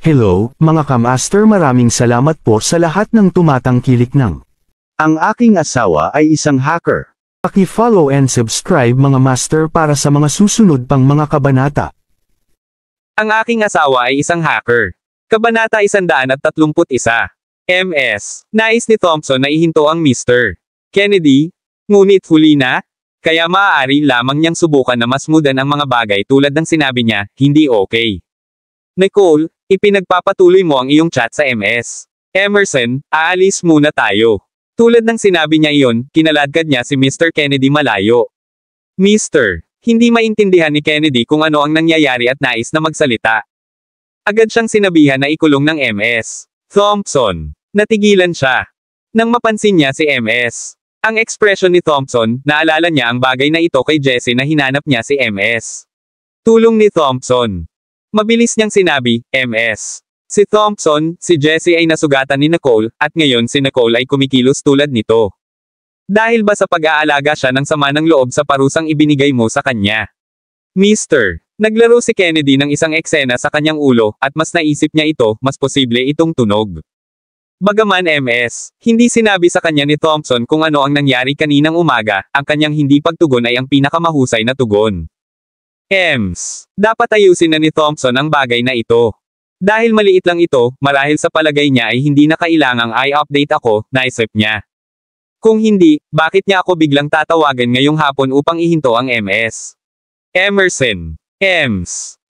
Hello, mga kamaster, maraming salamat po sa lahat ng tumatangkilik ng. Ang aking asawa ay isang hacker. Paki-follow and subscribe mga master para sa mga susunod pang mga kabanata. Ang aking asawa ay isang hacker. Kabanata 131. MS. Nais ni Thompson na ihinto ang Mr. Kennedy, ngunit huli na, kaya maaari lamang niyang subukan na masmudan ang mga bagay tulad ng sinabi niya, hindi okay. Nicole, ipinagpapatuloy mo ang iyong chat sa MS. Emerson, aalis muna tayo. Tulad ng sinabi niya iyon, kinaladkad niya si Mr. Kennedy malayo. Mr. Hindi maintindihan ni Kennedy kung ano ang nangyayari at nais na magsalita. Agad siyang sinabihan na ikulong ng MS. Thompson. Natigilan siya. Nang mapansin niya si MS. Ang ekspresyon ni Thompson, naalala niya ang bagay na ito kay Jesse na hinanap niya si MS. Tulong ni Thompson. Mabilis niyang sinabi, MS. Si Thompson, si Jesse ay nasugatan ni Nicole, at ngayon si Nicole ay kumikilos tulad nito. Dahil ba sa pag-aalaga siya ng sama ng loob sa parusang ibinigay mo sa kanya? Mr. Naglaro si Kennedy ng isang eksena sa kanyang ulo, at mas naisip niya ito, mas posible itong tunog. Bagaman MS, hindi sinabi sa kanya ni Thompson kung ano ang nangyari kaninang umaga, ang kanyang hindi pagtugon ay ang pinakamahusay na tugon. Dapat ayusin na ni Thompson ang bagay na ito. Dahil maliit lang ito, marahil sa palagay niya ay hindi na kailangang i-update ako, naisip niya. Kung hindi, bakit niya ako biglang tatawagan ngayong hapon upang ihinto ang MS? Emerson.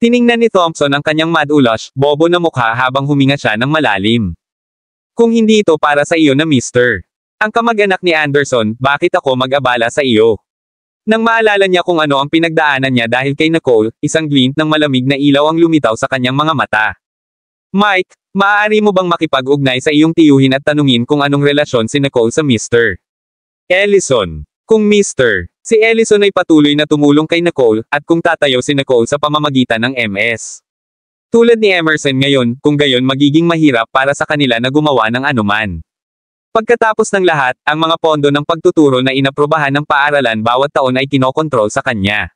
Tiningnan ni Thompson ang kanyang mad-ulash, bobo na mukha habang huminga siya ng malalim. Kung hindi ito para sa iyo na Mr. Ang kamag-anak ni Anderson, bakit ako mag-abala sa iyo? Nang maalala niya kung ano ang pinagdaanan niya dahil kay Nicole, isang glint ng malamig na ilaw ang lumitaw sa kanyang mga mata. Mike, maaari mo bang makipag-ugnay sa iyong tiyuhin at tanungin kung anong relasyon si Nicole sa Mr. Ellison? Kung Mr. Si Ellison ay patuloy na tumulong kay Nicole, at kung tatayo si Nicole sa pamamagitan ng MS. Tulad ni Emerson ngayon, kung gayon magiging mahirap para sa kanila na gumawa ng anuman. Pagkatapos ng lahat, ang mga pondo ng pagtuturo na inaprobahan ng paaralan bawat taon ay kinokontrol sa kanya.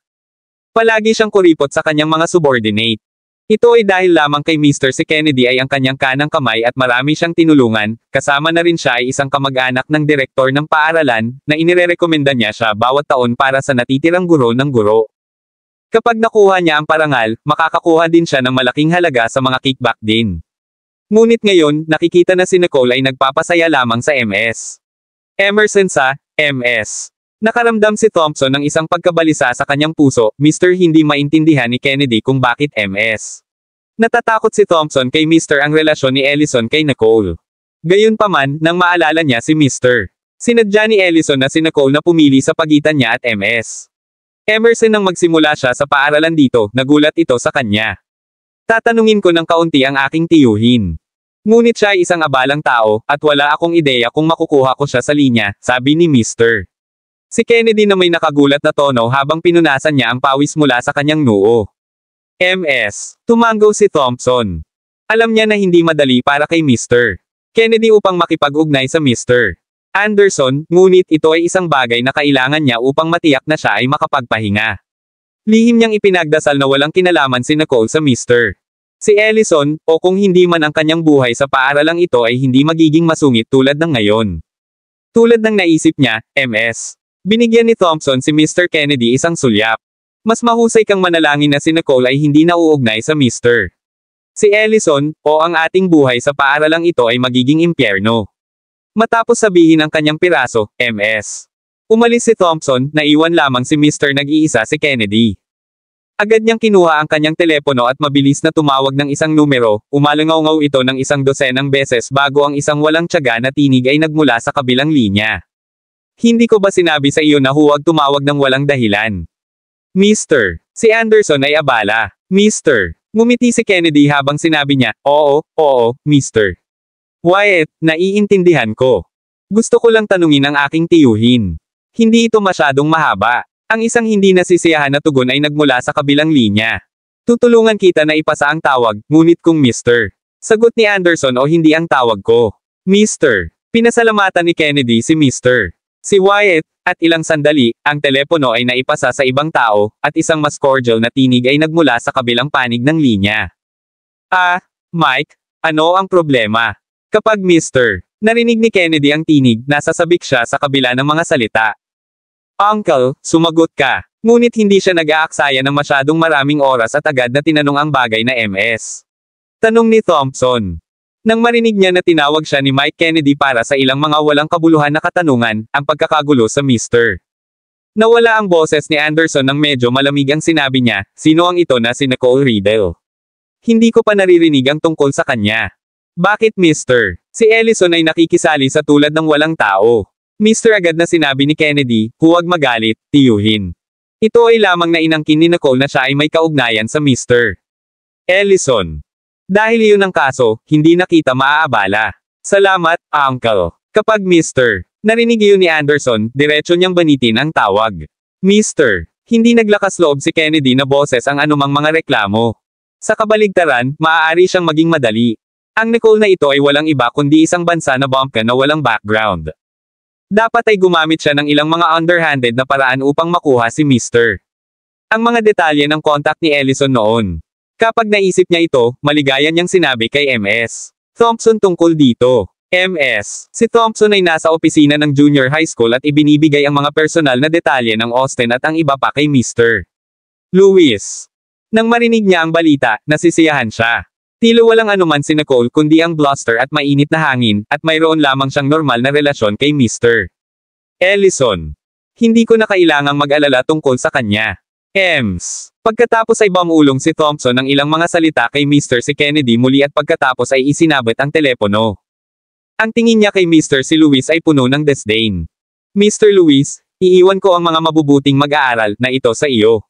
Palagi siyang kuripot sa kanyang mga subordinate. Ito ay dahil lamang kay Mr. si Kennedy ay ang kanyang kanang kamay at marami siyang tinulungan, kasama na rin siya ay isang kamag-anak ng direktor ng paaralan, na inirerekomenda niya siya bawat taon para sa natitirang guro ng guro. Kapag nakuha niya ang parangal, makakakuha din siya ng malaking halaga sa mga kickback din. Ngunit ngayon, nakikita na si Nicole ay nagpapasaya lamang sa MS. Emerson sa MS. Nakaramdam si Thompson ng isang pagkabalisa sa kanyang puso, Mr. Hindi maintindihan ni Kennedy kung bakit MS. Natatakot si Thompson kay Mr. ang relasyon ni Ellison kay Nicole. Gayunpaman, nang maalala niya si Mr. Sinadya ni Ellison na si Nicole na pumili sa pagitan niya at MS. Emerson nang magsimula siya sa paaralan dito, nagulat ito sa kanya. Tatanungin ko ng kaunti ang aking tiyuhin. Ngunit siya ay isang abalang tao, at wala akong ideya kung makukuha ko siya sa linya, sabi ni Mr. Si Kennedy na may nakagulat na tono habang pinunasan niya ang pawis mula sa kanyang noo. MS. Tumango si Thompson. Alam niya na hindi madali para kay Mr. Kennedy upang makipag-ugnay sa Mr. Anderson, ngunit ito ay isang bagay na kailangan niya upang matiyak na siya ay makapagpahinga. Lihim niyang ipinagdasal na walang kinalaman si Nicole sa Mr. Si Ellison, o kung hindi man ang kanyang buhay sa paaralang ito ay hindi magiging masungit tulad ng ngayon. Tulad ng naisip niya, MS. Binigyan ni Thompson si Mr. Kennedy isang sulyap. Mas mahusay kang manalangin na si Nicole ay hindi nauugnay sa Mr. Si Ellison, o ang ating buhay sa paaralang ito ay magiging impyerno. Matapos sabihin ang kanyang piraso, MS. Umalis si Thompson, naiwan lamang si Mr. Nag-iisa si Kennedy. Agad niyang kinuha ang kanyang telepono at mabilis na tumawag ng isang numero, umalangaw-ngaw ito ng isang dosenang beses bago ang isang walang tiyaga na tinig ay nagmula sa kabilang linya. Hindi ko ba sinabi sa iyo na huwag tumawag ng walang dahilan? Mr. Si Anderson ay abala. Mr. Ngumiti si Kennedy habang sinabi niya, oo, Mr. Wyatt, naiintindihan ko. Gusto ko lang tanungin ang aking tiyuhin. Hindi ito masyadong mahaba. Ang isang hindi nasisiyahan na tugon ay nagmula sa kabilang linya. Tutulungan kita na ipasa ang tawag, ngunit kung Mr. Sagot ni Anderson o hindi ang tawag ko. Mr. Pinasalamatan ni Kennedy si Mr. Si Wyatt, at ilang sandali, ang telepono ay naipasa sa ibang tao, at isang mas cordial na tinig ay nagmula sa kabilang panig ng linya. Mike, ano ang problema? Kapag Mr. Narinig ni Kennedy ang tinig, nasasabik siya sa kabila ng mga salita. Uncle, sumagot ka. Ngunit hindi siya nag-aaksaya ng masyadong maraming oras at agad na tinanong ang bagay na MS. Tanong ni Thompson. Nang marinig niya na tinawag siya ni Mike Kennedy para sa ilang mga walang kabuluhan na katanungan, ang pagkakagulo sa Mr. Nawala ang boses ni Anderson nang medyo malamig ang sinabi niya, sino ang ito na si Nicole Riddle? Hindi ko pa naririnig ang tungkol sa kanya. Bakit Mr. Si Ellison ay nakikisali sa tulad ng walang tao. Mr. agad na sinabi ni Kennedy, huwag magalit, tiyuhin. Ito ay lamang na inangkin ni Nicole na siya ay may kaugnayan sa Mr. Ellison. Dahil iyon ang kaso, hindi na kita maaabala. Salamat, Uncle. Kapag Mr. Narinig iyon ni Anderson, diretso niyang banitin ang tawag. Mr. Hindi naglakas loob si Kennedy na boses ang anumang mga reklamo. Sa kabaligtaran, maaari siyang maging madali. Ang Nicole na ito ay walang iba kundi isang bansa na bumpkin na walang background. Dapat ay gumamit siya ng ilang mga underhanded na paraan upang makuha si Mr. Ang mga detalye ng contact ni Ellison noon. Kapag naisip niya ito, maligaya niyang sinabi kay MS. Thompson tungkol dito. MS. Si Thompson ay nasa opisina ng junior high school at ibinibigay ang mga personal na detalye ng Austin at ang iba pa kay Mr. Lewis. Nang marinig niya ang balita, nasisiyahan siya. Tila walang anuman si Nicole kundi ang bluster at mainit na hangin, at mayroon lamang siyang normal na relasyon kay Mr. Ellison. Hindi ko na kailangang mag-alala tungkol sa kanya. EMS. Pagkatapos ay bumulong si Thompson ng ilang mga salita kay Mr. si Kennedy muli at pagkatapos ay isinabit ang telepono. Ang tingin niya kay Mr. si Lewis ay puno ng disdain. Mr. Lewis, iiwan ko ang mga mabubuting mag-aaral na ito sa iyo.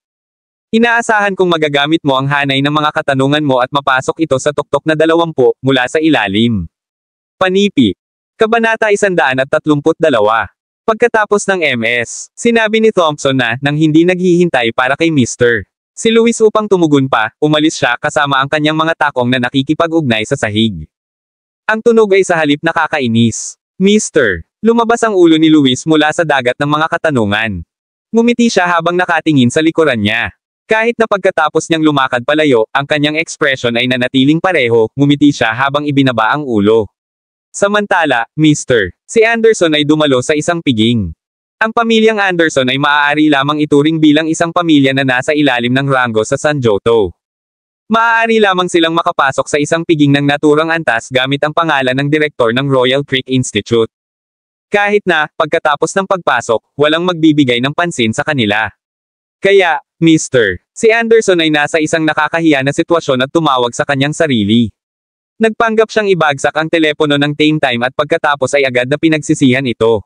Inaasahan kong magagamit mo ang hanay ng mga katanungan mo at mapasok ito sa tuktok na 20 mula sa ilalim. Panipi. Kabanata 132. Pagkatapos ng MS, sinabi ni Thompson na, nang hindi naghihintay para kay Mr. Si Lewis upang tumugon pa, umalis siya kasama ang kanyang mga takong na nakikipag-ugnay sa sahig. Ang tunog ay sa halip nakakainis. Mr. Lumabas ang ulo ni Lewis mula sa dagat ng mga katanungan. Ngumiti siya habang nakatingin sa likuran niya. Kahit na pagkatapos niyang lumakad palayo, ang kanyang ekspresyon ay nanatiling pareho, ngumiti siya habang ibinaba ang ulo. Samantala, Mr. Si Anderson ay dumalo sa isang piging. Ang pamilyang Anderson ay maaari lamang ituring bilang isang pamilya na nasa ilalim ng ranggo sa San Joto. Maaari lamang silang makapasok sa isang piging ng naturang antas gamit ang pangalan ng direktor ng Royal Creek Institute. Kahit na, pagkatapos ng pagpasok, walang magbibigay ng pansin sa kanila. Kaya, Mr. Si Anderson ay nasa isang nakakahiya na sitwasyon at tumawag sa kanyang sarili. Nagpanggap siyang ibagsak ang telepono ng Tame Time at pagkatapos ay agad na pinagsisihan ito.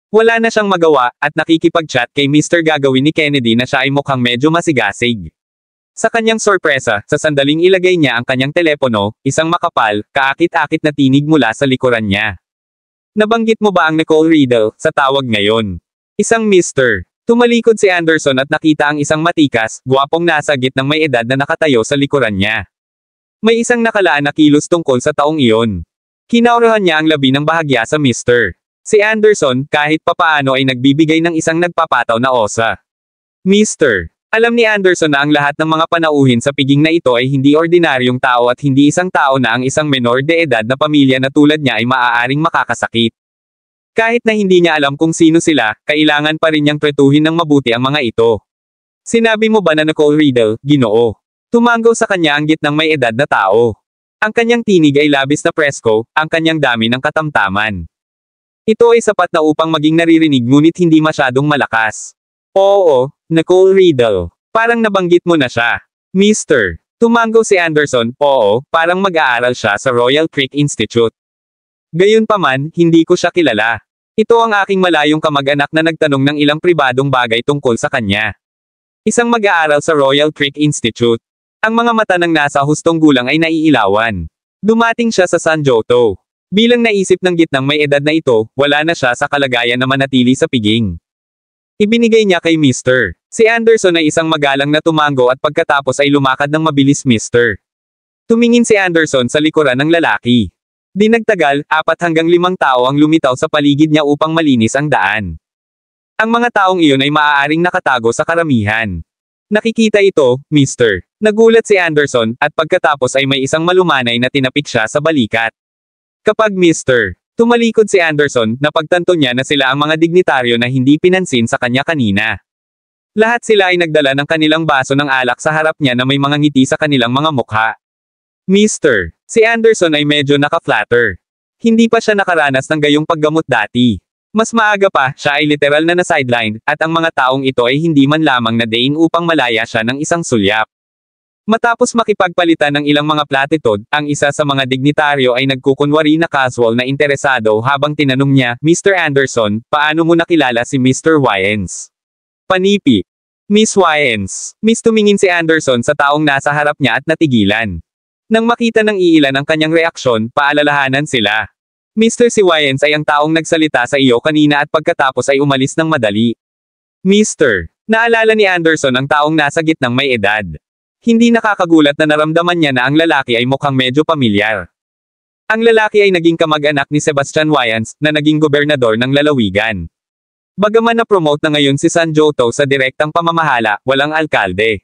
Wala na siyang magawa, at nakikipag-chat kay Mr. Gagawin ni Kennedy na siya ay mukhang medyo masigasig. Sa kanyang sorpresa, sa sandaling ilagay niya ang kanyang telepono, isang makapal, kaakit-akit na tinig mula sa likuran niya. Nabanggit mo ba ang Nicole Riddle sa tawag ngayon? Isang Mr. Tumalikod si Anderson at nakita ang isang matikas, gwapong nasa gitnang may edad na nakatayo sa likuran niya. May isang nakalaan na kilos tungkol sa taong iyon. Kinaurahan niya ang labi ng bahagya sa Mr. Si Anderson, kahit papaano ay nagbibigay ng isang nagpapataw na osa. Mr. Alam ni Anderson na ang lahat ng mga panauhin sa piging na ito ay hindi ordinaryong tao at hindi isang tao na ang isang menor de edad na pamilya na tulad niya ay maaaring makakasakit. Kahit na hindi niya alam kung sino sila, kailangan pa rin niyang tretuhin ng mabuti ang mga ito. Sinabi mo ba na Nicole Riddle, Ginoo? Tumanggaw sa kanya ang gitnang may edad na tao. Ang kanyang tinig ay labis na presko, ang kanyang dami ng katamtaman. Ito ay sapat na upang maging naririnig ngunit hindi masyadong malakas. Oo, Nicole Riddle. Parang nabanggit mo na siya. Mr. Tumanggaw si Anderson, oo, parang mag-aaral siya sa Royal Creek Institute. Gayunpaman, hindi ko siya kilala. Ito ang aking malayong kamag-anak na nagtanong ng ilang pribadong bagay tungkol sa kanya. Isang mag-aaral sa Royal Creek Institute. Ang mga mata ng nasa hustong gulang ay naiilawan. Dumating siya sa San Joto. Bilang naisip ng gitnang may edad na ito, wala na siya sa kalagayan na manatili sa piging. Ibinigay niya kay Mr. Si Anderson ay isang magalang na tumango at pagkatapos ay lumakad ng mabilis Mr. Tumingin si Anderson sa likuran ng lalaki. Di nagtagal, 4 hanggang 5 tao ang lumitaw sa paligid niya upang malinis ang daan. Ang mga taong iyon ay maaaring nakatago sa karamihan. Nakikita ito, Mr. Nagulat si Anderson, at pagkatapos ay may isang malumanay na tinapik siya sa balikat. Kapag Mr. Tumalikod si Anderson, napagtanto niya na sila ang mga dignitaryo na hindi pinansin sa kanya kanina. Lahat sila ay nagdala ng kanilang baso ng alak sa harap niya na may mga ngiti sa kanilang mga mukha. Mr. Si Anderson ay medyo naka-flatter. Hindi pa siya nakaranas ng gayong paggamot dati. Mas maaga pa, siya ay literal na na-sideline, at ang mga taong ito ay hindi man lamang nadaing upang malaya siya ng isang sulyap. Matapos makipagpalitan ng ilang mga platitude, ang isa sa mga dignitaryo ay nagkukunwari na casual na interesado habang tinanong niya, Mr. Anderson, paano mo nakilala si Mr. Wyans? Panipi. Miss Wyans. Miss tumingin si Anderson sa taong nasa harap niya at natigilan. Nang makita ng iilan ang kanyang reaksyon, paalalahanan sila. Mr. Si Wyans ay ang taong nagsalita sa iyo kanina at pagkatapos ay umalis ng madali. Mr. Naalala ni Anderson ang taong nasa gitnang may edad. Hindi nakakagulat na naramdaman niya na ang lalaki ay mukhang medyo pamilyar. Ang lalaki ay naging kamag-anak ni Sebastian Wyans, na naging gobernador ng lalawigan. Bagaman na-promote na ngayon si San Joto sa direktang pamamahala, walang alkalde.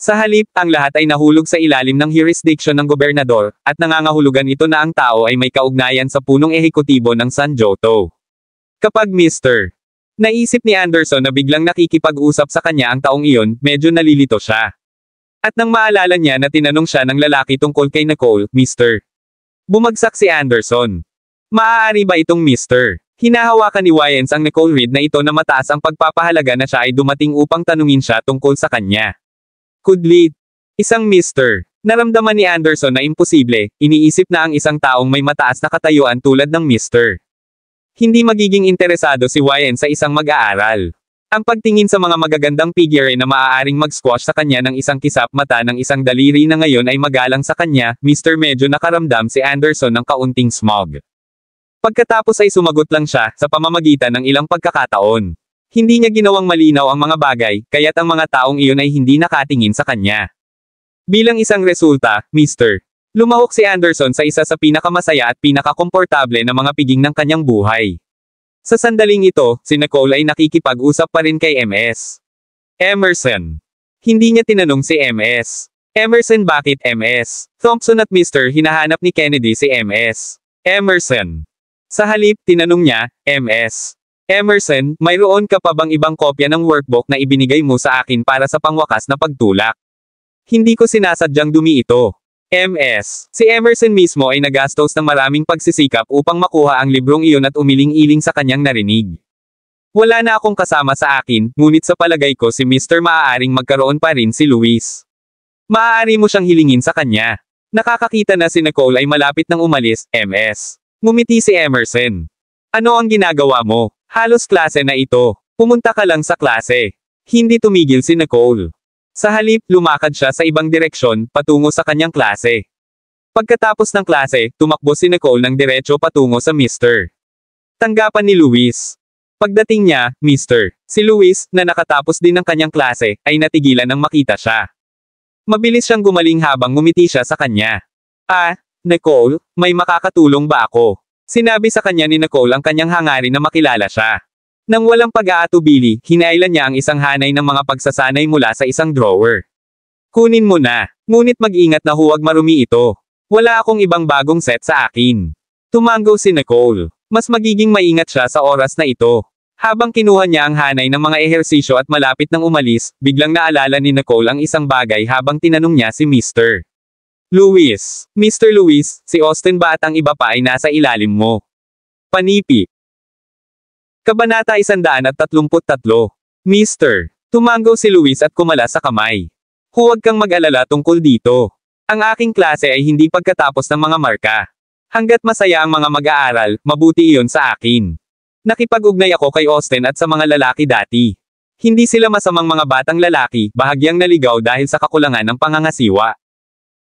Sa halip, ang lahat ay nahulog sa ilalim ng jurisdiction ng gobernador, at nangangahulugan ito na ang tao ay may kaugnayan sa punong ehekutibo ng San Joto. Kapag Mr. Naisip ni Anderson na biglang nakikipag-usap sa kanya ang taong iyon, medyo nalilito siya. At nang maalala niya na tinanong siya ng lalaki tungkol kay Nicole, Mr. Bumagsak si Anderson. Maaari ba itong Mr. Hinahawakan ni Wyans ang Nicole Reed na ito na mataas ang pagpapahalaga na siya ay dumating upang tanungin siya tungkol sa kanya. Kudlit. Isang Mr. Naramdaman ni Anderson na imposible, iniisip na ang isang taong may mataas na katayuan tulad ng Mr. Hindi magiging interesado si Wyans sa isang mag-aaral. Ang pagtingin sa mga magagandang figure na maaaring mag-squash sa kanya ng isang kisap mata ng isang daliri na ngayon ay magalang sa kanya, Mr. Medyo nakaramdam si Anderson ng kaunting smog. Pagkatapos ay sumagot lang siya, sa pamamagitan ng ilang pagkakataon. Hindi niya ginawang malinaw ang mga bagay, kaya't ang mga taong iyon ay hindi nakatingin sa kanya. Bilang isang resulta, Mr. Lumahok si Anderson sa isa sa pinakamasaya at pinakakomportable na mga piging ng kanyang buhay. Sa sandaling ito, si Nicole ay nakikipag-usap pa rin kay MS. Emerson. Hindi niya tinanong si MS. Emerson, bakit MS? Thompson at Mr. Hinahanap ni Kennedy si MS. Emerson. Sa halip, tinanong niya, MS. Emerson, mayroon ka pa bang ibang kopya ng workbook na ibinigay mo sa akin para sa pangwakas na pagtulak? Hindi ko sinasadyang dumi ito. MS. Si Emerson mismo ay nagastos ng maraming pagsisikap upang makuha ang librong iyon at umiling-iling sa kanyang narinig. Wala na akong kasama sa akin, ngunit sa palagay ko si Mr. maaaring magkaroon pa rin si Luis. Maaari mo siyang hilingin sa kanya. Nakakakita na si Nicole ay malapit nang umalis, MS. Ngumiti si Emerson. Ano ang ginagawa mo? Halos klase na ito. Pumunta ka lang sa klase. Hindi tumigil si Nicole. Sa halip, lumakad siya sa ibang direksyon, patungo sa kanyang klase. Pagkatapos ng klase, tumakbo si Nicole ng diretso patungo sa Mr. Tanggapan ni Luis. Pagdating niya, Mr. Si Luis, na nakatapos din ng kanyang klase, ay natigilan nang makita siya. Mabilis siyang gumaling habang ngumiti siya sa kanya. Nicole, may makakatulong ba ako? Sinabi sa kanya ni Nicole ang kanyang hangarin na makilala siya. Nang walang pag-aatubili, hinailan niya ang isang hanay ng mga pagsasanay mula sa isang drawer. Kunin mo na. Ngunit mag-ingat na huwag marumi ito. Wala akong ibang bagong set sa akin. Tumanggo si Nicole. Mas magiging maingat siya sa oras na ito. Habang kinuha niya ang hanay ng mga ehersisyo at malapit nang umalis, biglang naalala ni Nicole ang isang bagay habang tinanong niya si Mr. Luis. Mr. Luis, si Austin ba at ang iba pa ay nasa ilalim mo? Panipi. Kabanata 133. Mr. Tumanggo si Luis at kumala sa kamay. Huwag kang mag-alala tungkol dito. Ang aking klase ay hindi pagkatapos ng mga marka. Hanggat masaya ang mga mag-aaral, mabuti iyon sa akin. Nakipag-ugnay ako kay Austin at sa mga lalaki dati. Hindi sila masamang mga batang lalaki, bahagyang naligaw dahil sa kakulangan ng pangangasiwa.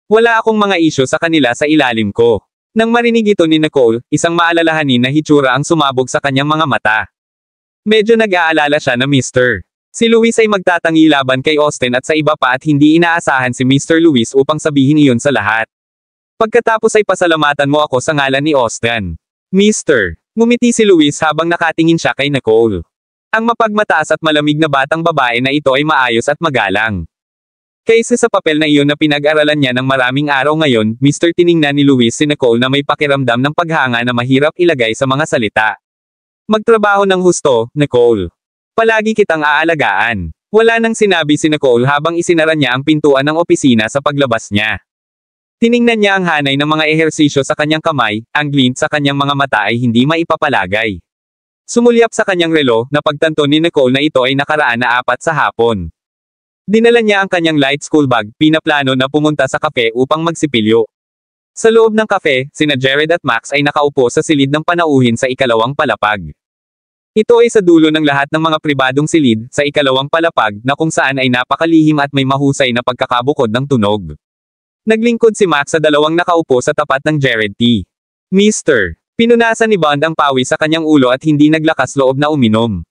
Wala akong mga isyu sa kanila sa ilalim ko. Nang marinig ito ni Nicole, isang maalalahanin na hitsura ang sumabog sa kanyang mga mata. Medyo nag-aalala siya na Mr. Si Luis ay magtatangi laban kay Austin at sa iba pa at hindi inaasahan si Mr. Luis upang sabihin iyon sa lahat. Pagkatapos ay pasalamatan mo ako sa ngalan ni Austin. Mr. Ngumiti si Luis habang nakatingin siya kay Nicole. Ang mapagmataas at malamig na batang babae na ito ay maayos at magalang. Kaysa sa papel na iyon na pinag-aralan niya ng maraming araw ngayon, Mr. tiningnan ni Luis si Nicole na may pakiramdam ng paghanga na mahirap ilagay sa mga salita. Magtrabaho ng husto, Nicole. Palagi kitang aalagaan. Wala nang sinabi si Nicole habang isinara niya ang pintuan ng opisina sa paglabas niya. Tiningnan niya ang hanay ng mga ehersisyo sa kanyang kamay, ang glint sa kanyang mga mata ay hindi maipapalagay. Sumulyap sa kanyang relo, na pagtanto ni Nicole na ito ay nakaraan na 4 sa hapon. Dinala niya ang kanyang light school bag, pinaplano na pumunta sa kafe upang magsipilyo. Sa loob ng kafe, sina Jared at Max ay nakaupo sa silid ng panauhin sa ikalawang palapag. Ito ay sa dulo ng lahat ng mga pribadong silid, sa ikalawang palapag, na kung saan ay napakalihim at may mahusay na pagkakabukod ng tunog. Naglingkod si Max sa dalawang nakaupo sa tapat ng Jared T. Mister. Pinunasan ni Bond ang pawis sa kanyang ulo at hindi naglakas loob na uminom.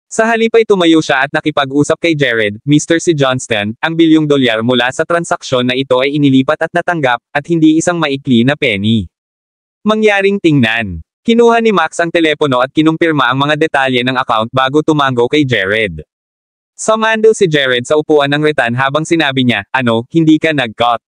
Sa halip ay tumayo siya at nakipag-usap kay Jared, Mr. si Johnston, ang $1 mula sa transaksyon na ito ay inilipat at natanggap, at hindi isang maikli na penny. Mangyaring tingnan. Kinuha ni Max ang telepono at kinumpirma ang mga detalye ng account bago tumango kay Jared. Sumando si Jared sa upuan ng retan habang sinabi niya, hindi ka nag-cut.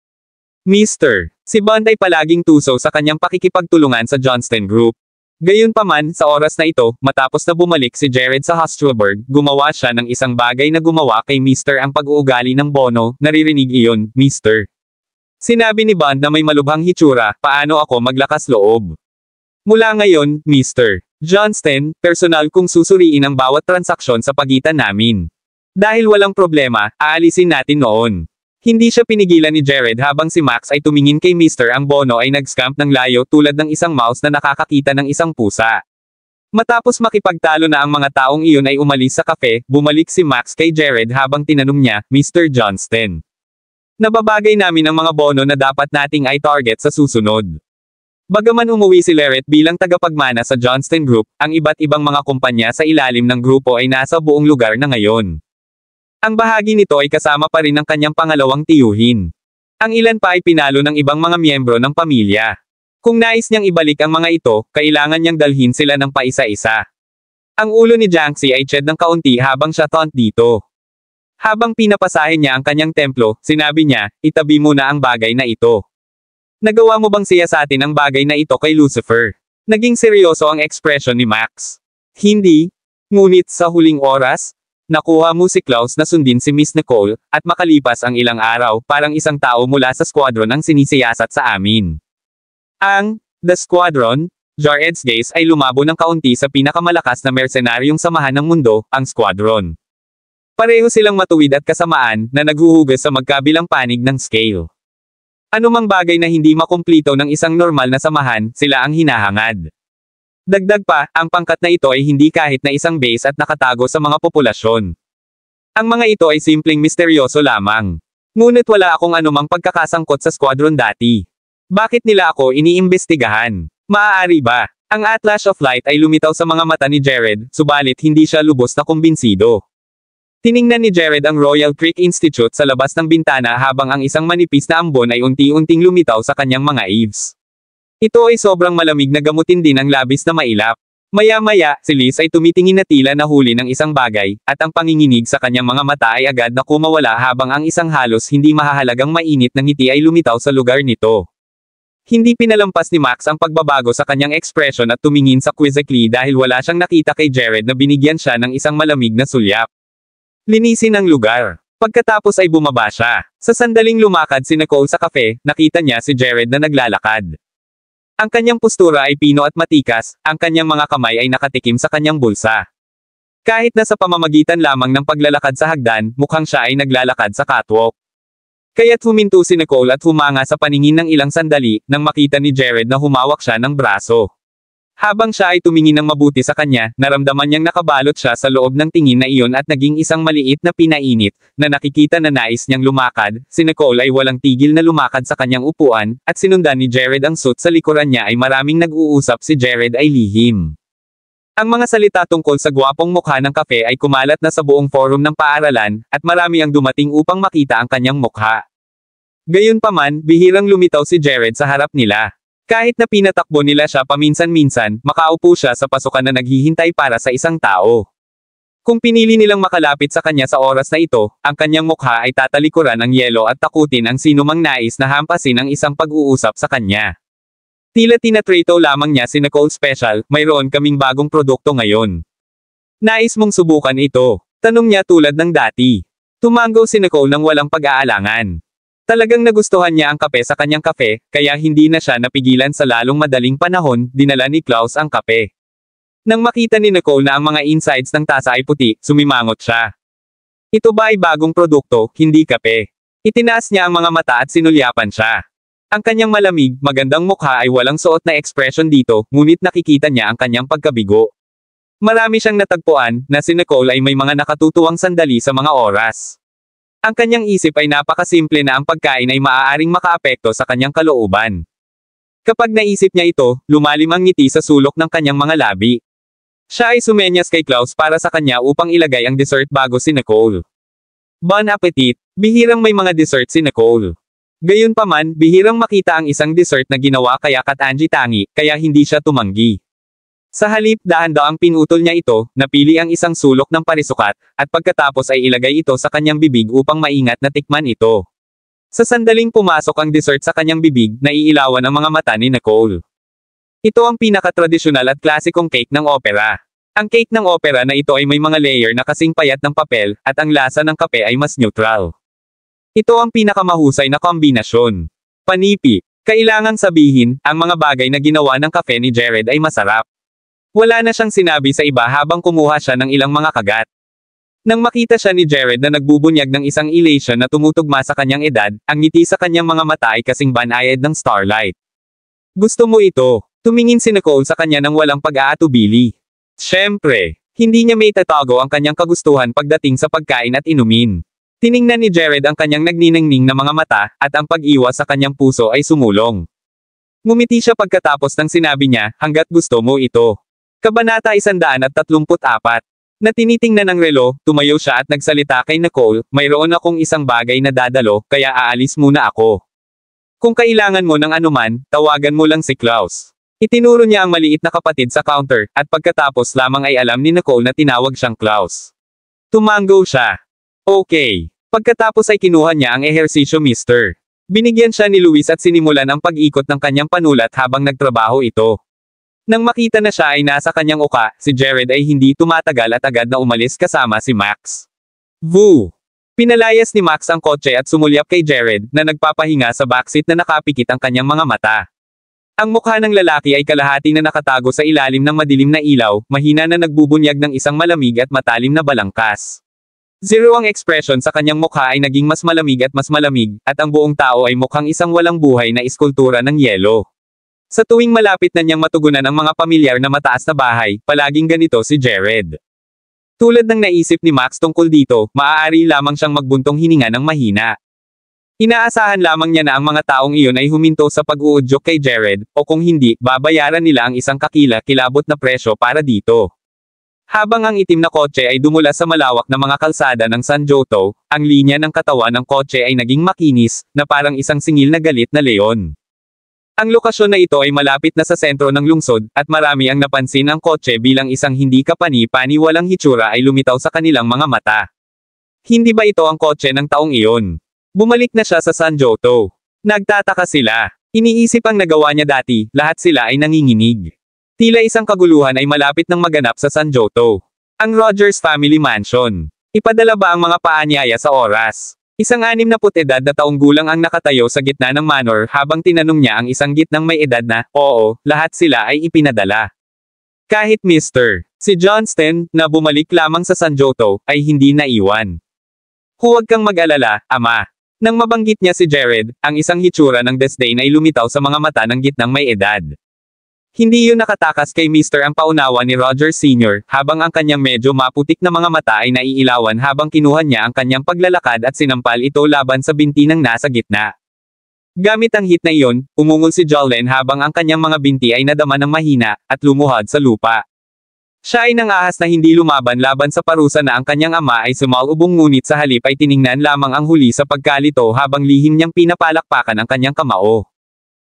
Mister. Si Bond ay palaging tuso sa kanyang pakikipagtulungan sa Johnston Group. Gayunpaman, sa oras na ito, matapos na bumalik si Jared sa Hostelberg, gumawa siya ng isang bagay na gumawa kay Mr. ang pag-uugali ng bono, naririnig iyon, Mr. Sinabi ni Bond na may malubhang hitsura, paano ako maglakas loob? Mula ngayon, Mr. Johnston, personal kong susuriin ang bawat transaksyon sa pagitan namin. Dahil walang problema, aalisin natin noon. Hindi siya pinigilan ni Jared habang si Max ay tumingin kay Mr. ang bono ay nag-scamp ng layo tulad ng isang mouse na nakakakita ng isang pusa. Matapos makipagtalo na ang mga taong iyon ay umalis sa kafe, bumalik si Max kay Jared habang tinanong niya, Mr. Johnston. Nababagay namin ang mga bono na dapat nating i-target sa susunod. Bagaman umuwi si Leret bilang tagapagmana sa Johnston Group, ang iba't ibang mga kumpanya sa ilalim ng grupo ay nasa buong lugar na ngayon. Ang bahagi nito ay kasama pa rin ng kanyang pangalawang tiyuhin. Ang ilan pa ay pinalo ng ibang mga miyembro ng pamilya. Kung nais niyang ibalik ang mga ito, kailangan niyang dalhin sila ng paisa-isa. Ang ulo ni Jiangxi ay tiyed ng kaunti habang siya taunt dito. Habang pinapasahin niya ang kanyang templo, sinabi niya, itabi muna ang bagay na ito. Nagawa mo bang siyasatin ang bagay na ito kay Lucifer? Naging seryoso ang ekspresyon ni Max. Hindi. Ngunit sa huling oras, nakuha mo si Klaus na sundin si Miss Nicole, at makalipas ang ilang araw, parang isang tao mula sa squadron ang sinisiyasat sa amin. The Squadron, Jared's gaze ay lumabo ng kaunti sa pinakamalakas na mercenaryong samahan ng mundo, ang Squadron. Pareho silang matuwid at kasamaan, na naghuhugas sa magkabilang panig ng scale. Anumang bagay na hindi makumplito ng isang normal na samahan, sila ang hinahangad. Dagdag pa, ang pangkat na ito ay hindi kahit na isang base at nakatago sa mga populasyon. Ang mga ito ay simpleng misteryoso lamang. Ngunit wala akong anumang pagkakasangkot sa squadron dati. Bakit nila ako iniimbestigahan? Maaari ba? Ang Atlas of Light ay lumitaw sa mga mata ni Jared, subalit hindi siya lubos na kumbinsido. Tiningnan ni Jared ang Royal Creek Institute sa labas ng bintana habang ang isang manipis na ambon ay unti-unting lumitaw sa kanyang mga eaves. Ito ay sobrang malamig na gamutin din ang labis na mailap. Maya-maya, si Liz ay tumitingin na tila nahuli ng isang bagay, at ang panginginig sa kanyang mga mata ay agad na kumawala habang ang isang halos hindi mahahalagang mainit na ngiti ay lumitaw sa lugar nito. Hindi pinalampas ni Max ang pagbabago sa kanyang ekspresyon at tumingin sa quizzically dahil wala siyang nakita kay Jared na binigyan siya ng isang malamig na sulyap. Linisin ang lugar. Pagkatapos ay bumaba siya. Sa sandaling lumakad si Nicole sa kafe, nakita niya si Jared na naglalakad. Ang kanyang postura ay pino at matikas, ang kanyang mga kamay ay nakatikim sa kanyang bulsa. Kahit na sa pamamagitan lamang ng paglalakad sa hagdan, mukhang siya ay naglalakad sa catwalk. Kaya't huminto si Nicole at humanga sa paningin ng ilang sandali, nang makita ni Jared na humawak siya ng braso. Habang siya ay tumingin ng mabuti sa kanya, naramdaman niyang nakabalot siya sa loob ng tingin na iyon at naging isang maliit na pinainit, na nakikita na nais niyang lumakad. Si Nicole ay walang tigil na lumakad sa kanyang upuan, at sinundan ni Jared ang suit sa likuran niya ay maraming nag-uusap si Jared ay lihim. Ang mga salita tungkol sa gwapong mukha ng kafe ay kumalat na sa buong forum ng paaralan, at marami ang dumating upang makita ang kanyang mukha. Gayunpaman, bihirang lumitaw si Jared sa harap nila. Kahit na pinatakbo nila siya paminsan-minsan, makaupo siya sa pasukan na naghihintay para sa isang tao. Kung pinili nilang makalapit sa kanya sa oras na ito, ang kanyang mukha ay tatalikuran ng yelo at takutin ang sinumang nais na hampasin ang isang pag-uusap sa kanya. Tila tinatrito lamang niya si Nicole Special, mayroon kaming bagong produkto ngayon. Nais mong subukan ito? Tanong niya tulad ng dati. Tumango si Nicole nang walang pag-aalangan. Talagang nagustuhan niya ang kape sa kanyang kafe, kaya hindi na siya napigilan sa lalong madaling panahon, dinala ni Klaus ang kape. Nang makita ni Nicole na ang mga insides ng tasa ay puti, sumimangot siya. Ito ba ay bagong produkto, hindi kape? Itinaas niya ang mga mata at sinulyapan siya. Ang kanyang malamig, magandang mukha ay walang suot na ekspresyon dito, ngunit nakikita niya ang kanyang pagkabigo. Marami siyang natagpuan, na si Nicole ay may mga nakatutuwang sandali sa mga oras. Ang kanyang isip ay napakasimple na ang pagkain ay maaaring makaapekto sa kanyang kalooban. Kapag naisip niya ito, lumalim ang ngiti sa sulok ng kanyang mga labi. Siya ay sumenyas kay Klaus para sa kanya upang ilagay ang dessert bago si Nicole. Bon appetit! Bihirang may mga dessert si Nicole. Gayunpaman, bihirang makita ang isang dessert na ginawa kaya katangi-tangi, kaya hindi siya tumanggi. Sa halip, dahan-daang pinutol niya ito, napili ang isang sulok ng parisukat, at pagkatapos ay ilagay ito sa kanyang bibig upang maingat na tikman ito. Sa sandaling pumasok ang dessert sa kanyang bibig, naiilawan ang mga mata ni Nicole. Ito ang pinakatradisyonal at klasikong cake ng opera. Ang cake ng opera na ito ay may mga layer na kasing payat ng papel, at ang lasa ng kape ay mas neutral. Ito ang pinakamahusay na kombinasyon. Panipi. Kailangang sabihin, ang mga bagay na ginawa ng kape ni Jared ay masarap. Wala na siyang sinabi sa iba habang kumuha siya ng ilang mga kagat. Nang makita siya ni Jared na nagbubunyag ng isang elation na tumutugma sa kanyang edad, ang ngiti sa kanyang mga mata ay kasing banayad ng starlight. Gusto mo ito? Tumingin si Nicole sa kanya nang walang pag-aatubili. Siyempre, hindi niya may tatago ang kanyang kagustuhan pagdating sa pagkain at inumin. Tiningnan ni Jared ang kanyang nagniningning na mga mata, at ang pag-iwas sa kanyang puso ay sumulong. Ngumiti siya pagkatapos ng sinabi niya, hanggat gusto mo ito. Kabanata 134. Na tinitingnan ng relo, tumayo siya at nagsalita kay Nicole, mayroon akong isang bagay na dadalo, kaya aalis muna ako. Kung kailangan mo ng anuman, tawagan mo lang si Klaus. Itinuro niya ang maliit na kapatid sa counter, at pagkatapos lamang ay alam ni Nicole na tinawag siyang Klaus. Tumango siya. Okay. Pagkatapos ay kinuha niya ang ehersisyo Mr. Binigyan siya ni Luis at sinimulan ang pag-ikot ng kanyang panulat habang nagtrabaho ito. Nang makita na siya ay nasa kanyang uka, si Jared ay hindi tumatagal at agad na umalis kasama si Max. Voo! Pinalayas ni Max ang kotse at sumulyap kay Jared, na nagpapahinga sa backseat na nakapikit ang kanyang mga mata. Ang mukha ng lalaki ay kalahati na nakatago sa ilalim ng madilim na ilaw, mahina na nagbubunyag ng isang malamig at matalim na balangkas. Zero ang ekspresyon sa kanyang mukha ay naging mas malamig, at ang buong tao ay mukhang isang walang buhay na iskultura ng yelo. Sa tuwing malapit na niyang matugunan ang mga pamilyar na mataas na bahay, palaging ganito si Jared. Tulad ng naisip ni Max tungkol dito, maaari lamang siyang magbuntong hininga ng mahina. Inaasahan lamang niya na ang mga taong iyon ay huminto sa pag-uudyok kay Jared, o kung hindi, babayaran nila ang isang kakila-kilabot na presyo para dito. Habang ang itim na kotse ay dumula sa malawak na mga kalsada ng San Joto, ang linya ng katawan ng kotse ay naging makinis, na parang isang singil na galit na leon. Ang lokasyon na ito ay malapit na sa sentro ng lungsod, at marami ang napansin ang kotse bilang isang hindi kapani-pani walang hitsura ay lumitaw sa kanilang mga mata. Hindi ba ito ang kotse ng taong iyon? Bumalik na siya sa San Joto. Nagtataka sila. Iniisip ang nagawa niya dati, lahat sila ay nanginginig. Tila isang kaguluhan ay malapit ng maganap sa San Joto. Ang Rogers Family Mansion. Ipadala ba ang mga paanyaya sa oras? Isang 60 edad na taong gulang ang nakatayo sa gitna ng manor habang tinanong niya ang isang gitnang may edad na, oo, lahat sila ay ipinadala. Kahit Mr. Si Johnston, na bumalik lamang sa San Joto, ay hindi naiwan. Huwag kang mag-alala, ama. Nang mabanggit niya si Jared, ang isang hitsura ng disdain ay lumitaw sa mga mata ng gitnang may edad. Hindi yun nakatakas kay Mr. ang paunawa ni Roger Sr., habang ang kanyang medyo maputik na mga mata ay naiilawan habang kinuha niya ang kanyang paglalakad at sinampal ito laban sa binti ng nasa gitna. Gamit ang hit na iyon, umungol si Jolene habang ang kanyang mga binti ay nadama ng mahina, at lumuhod sa lupa. Siya ay nangahas na hindi lumaban laban sa parusa na ang kanyang ama ay sumalubong, ngunit sa halip ay tiningnan lamang ang huli sa pagkalito habang lihim niyang pinapalakpakan ang kanyang kamao.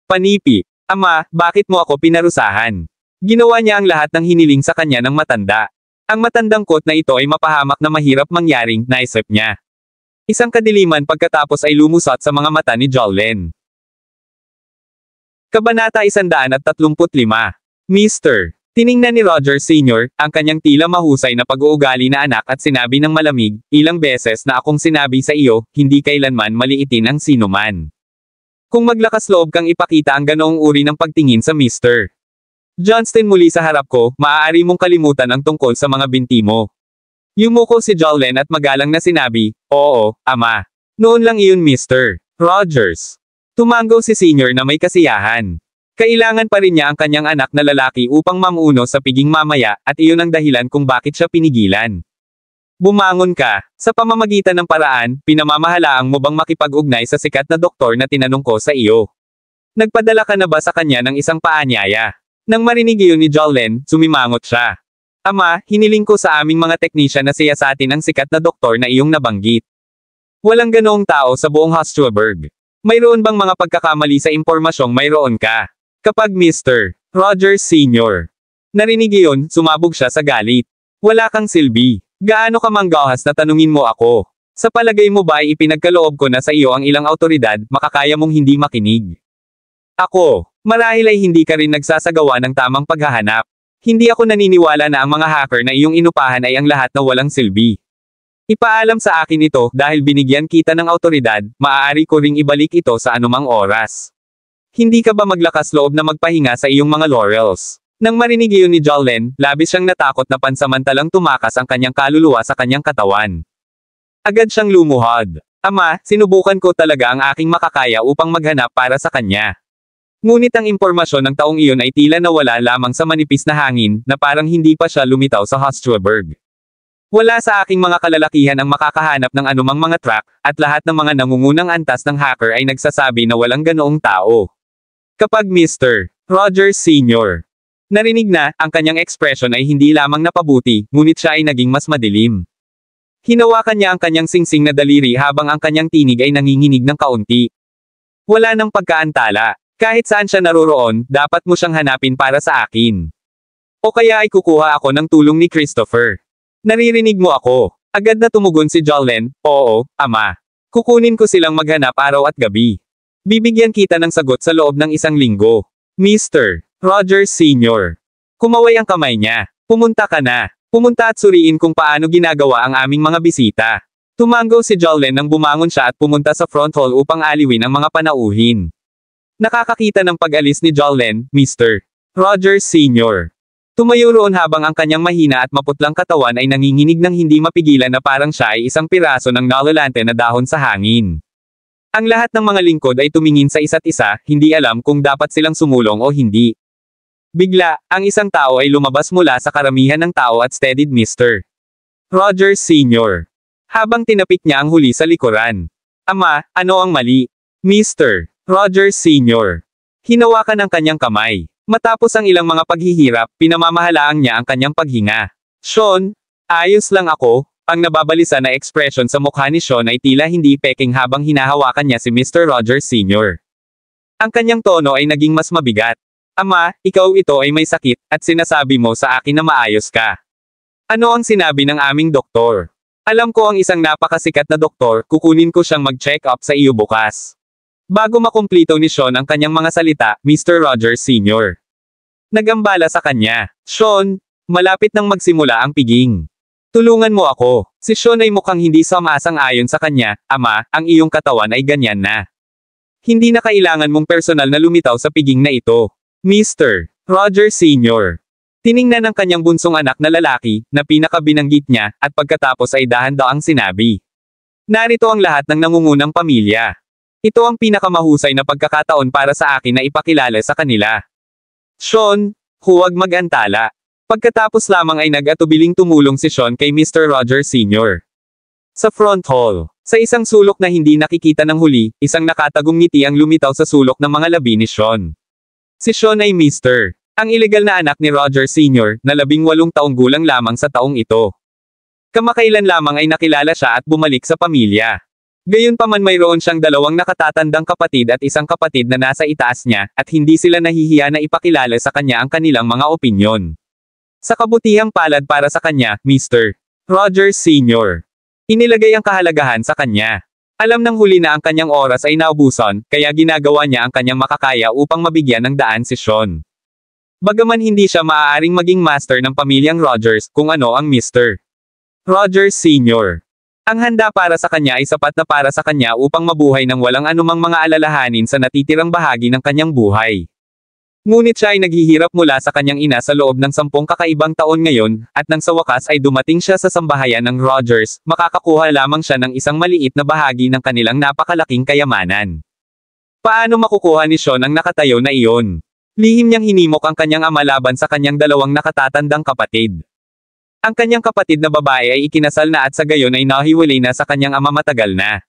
Panipi. Ama, bakit mo ako pinarusahan? Ginawa niya ang lahat ng hiniling sa kanya ng matanda. Ang matandang kot na ito ay mapahamak na mahirap mangyaring, naisip niya. Isang kadiliman pagkatapos ay lumusot sa mga mata ni Jolene. Kabanata 135. Mr. Tiningnan ni Roger Sr., ang kanyang tila mahusay na pag-uugali na anak at sinabi ng malamig, ilang beses na akong sinabi sa iyo, hindi kailanman maliitin ang sinuman. Kung maglakas loob kang ipakita ang ganoong uri ng pagtingin sa Mr. Johnston muli sa harap ko, maaari mong kalimutan ang tungkol sa mga binti mo. Yumuko si Jolene at magalang na sinabi, oo, ama. Noon lang iyon Mr. Rogers. Tumango si Senior na may kasiyahan. Kailangan pa rin niya ang kanyang anak na lalaki upang mamuno sa piging mamaya, at iyon ang dahilan kung bakit siya pinigilan. Bumangon ka. Sa pamamagitan ng paraan, pinamamahalaang mo bang makipag-ugnay sa sikat na doktor na tinanong ko sa iyo? Nagpadala ka na ba sa kanya ng isang paanyaya? Nang marinig iyon ni Jolene, sumimangot siya. Ama, hiniling ko sa aming mga teknisyan na siyasatin ang sikat na doktor na iyong nabanggit. Walang ganoong tao sa buong Hostelberg. Mayroon bang mga pagkakamali sa impormasyong mayroon ka? Kapag Mr. Rogers Sr. narinig iyon, sumabog siya sa galit. Wala kang silbi. Gaano ka manggahas na tanungin mo ako? Sa palagay mo ba ay ipinagkaloob ko na sa iyo ang ilang autoridad, makakaya mong hindi makinig? Ako, marahil ay hindi ka rin nagsasagawa ng tamang paghahanap. Hindi ako naniniwala na ang mga hacker na iyong inupahan ay ang lahat na walang silbi. Ipaalam sa akin ito dahil binigyan kita ng autoridad, maaari ko ring ibalik ito sa anumang oras. Hindi ka ba maglakas loob na magpahinga sa iyong mga laurels? Nang marinig iyon ni Jolene, labis siyang natakot na pansamantalang tumakas ang kanyang kaluluwa sa kanyang katawan. Agad siyang lumuhod. Ama, sinubukan ko talaga ang aking makakaya upang maghanap para sa kanya. Ngunit ang impormasyon ng taong iyon ay tila nawala lamang sa manipis na hangin, na parang hindi pa siya lumitaw sa Hostelberg. Wala sa aking mga kalalakihan ang makakahanap ng anumang mga track, at lahat ng mga nangungunang antas ng hacker ay nagsasabi na walang ganoong tao. Kapag Mr. Rogers Sr. narinig na, ang kanyang ekspresyon ay hindi lamang napabuti, ngunit siya ay naging mas madilim. Hinawakan niya ang kanyang singsing na daliri habang ang kanyang tinig ay nanginginig ng kaunti. Wala nang pagkaantala. Kahit saan siya naroroon, dapat mo siyang hanapin para sa akin. O kaya ay kukuha ako ng tulong ni Christopher. Naririnig mo ako. Agad na tumugon si Jolene, oo, ama. Kukunin ko silang maghanap araw at gabi. Bibigyan kita ng sagot sa loob ng isang linggo. Mr. Rogers Sr. Kumaway ang kamay niya. Pumunta ka na. Pumunta at suriin kung paano ginagawa ang aming mga bisita. Tumango si Jolene nang bumangon siya at pumunta sa front hall upang aliwin ang mga panauhin. Nakakakita ng pag-alis ni Jolene, Mr. Rogers Sr. Tumayo roon habang ang kanyang mahina at maputlang katawan ay nanginginig ng hindi mapigilan na parang siya ay isang piraso ng nalalante na dahon sa hangin. Ang lahat ng mga lingkod ay tumingin sa isa't isa, hindi alam kung dapat silang sumulong o hindi. Bigla, ang isang tao ay lumabas mula sa karamihan ng tao at steadied Mr. Rogers Sr. Habang tinapik niya ang huli sa likuran. Ama, ano ang mali? Mr. Rogers Sr. Hinawakan ang kanyang kamay. Matapos ang ilang mga paghihirap, pinamamahalaang niya ang kanyang paghinga. Sean, ayos lang ako. Ang nababalisa na ekspresyon sa mukha ni Sean ay tila hindi peking habang hinahawakan niya si Mr. Rogers Sr. Ang kanyang tono ay naging mas mabigat. Ama, ikaw ito ay may sakit, at sinasabi mo sa akin na maayos ka. Ano ang sinabi ng aming doktor? Alam ko ang isang napakasikat na doktor, kukunin ko siyang mag-check up sa iyo bukas. Bago makumplito ni Sean ang kanyang mga salita, Mr. Rogers Sr. nagambala sa kanya. Sean, malapit nang magsimula ang piging. Tulungan mo ako. Si Sean ay mukhang hindi sumasang-ayon sa kanya, ama, ang iyong katawan ay ganyan na. Hindi na kailangan mong personal na lumitaw sa piging na ito. Mr. Rogers Sr. Tiningnan ng kanyang bunsong anak na lalaki, na pinakabinanggit niya, at pagkatapos ay dahan-daang sinabi. Narito ang lahat ng nangungunang pamilya. Ito ang pinakamahusay na pagkakataon para sa akin na ipakilala sa kanila. Sean, huwag mag-antala. Pagkatapos lamang ay nag-atubiling tumulong si Sean kay Mr. Rogers Sr. Sa front hall, sa isang sulok na hindi nakikita ng huli, isang nakatagong ngiti ang lumitaw sa sulok ng mga labi ni Sean. Si Sean ay Mr. ang ilegal na anak ni Rogers Sr. na 18 taong gulang lamang sa taong ito. Kamakailan lamang ay nakilala siya at bumalik sa pamilya. Gayunpaman mayroon siyang 2 nakatatandang kapatid at isang kapatid na nasa itaas niya, at hindi sila nahihiya na ipakilala sa kanya ang kanilang mga opinyon. Sa kabutihang palad para sa kanya, Mr. Rogers Sr. Inilagay ang kahalagahan sa kanya. Alam ng huli na ang kanyang oras ay naubusan, kaya ginagawa niya ang kanyang makakaya upang mabigyan ng daan si Sean. Bagaman hindi siya maaaring maging master ng pamilyang Rogers, kung ano ang Mr. Rogers Sr. Ang handa para sa kanya ay sapat na para sa kanya upang mabuhay ng walang anumang mga alalahanin sa natitirang bahagi ng kanyang buhay. Ngunit siya ay naghihirap mula sa kanyang ina sa loob ng 10 kakaibang taon ngayon, at nang sa wakas ay dumating siya sa sambahayan ng Rogers, makakakuha lamang siya ng isang maliit na bahagi ng kanilang napakalaking kayamanan. Paano makukuha ni Sean ang nakatayo na iyon? Lihim niyang hinimok ang kanyang ama laban sa kanyang dalawang nakatatandang kapatid. Ang kanyang kapatid na babae ay ikinasal na at sa gayon ay nahiwalay na sa kanyang ama matagal na.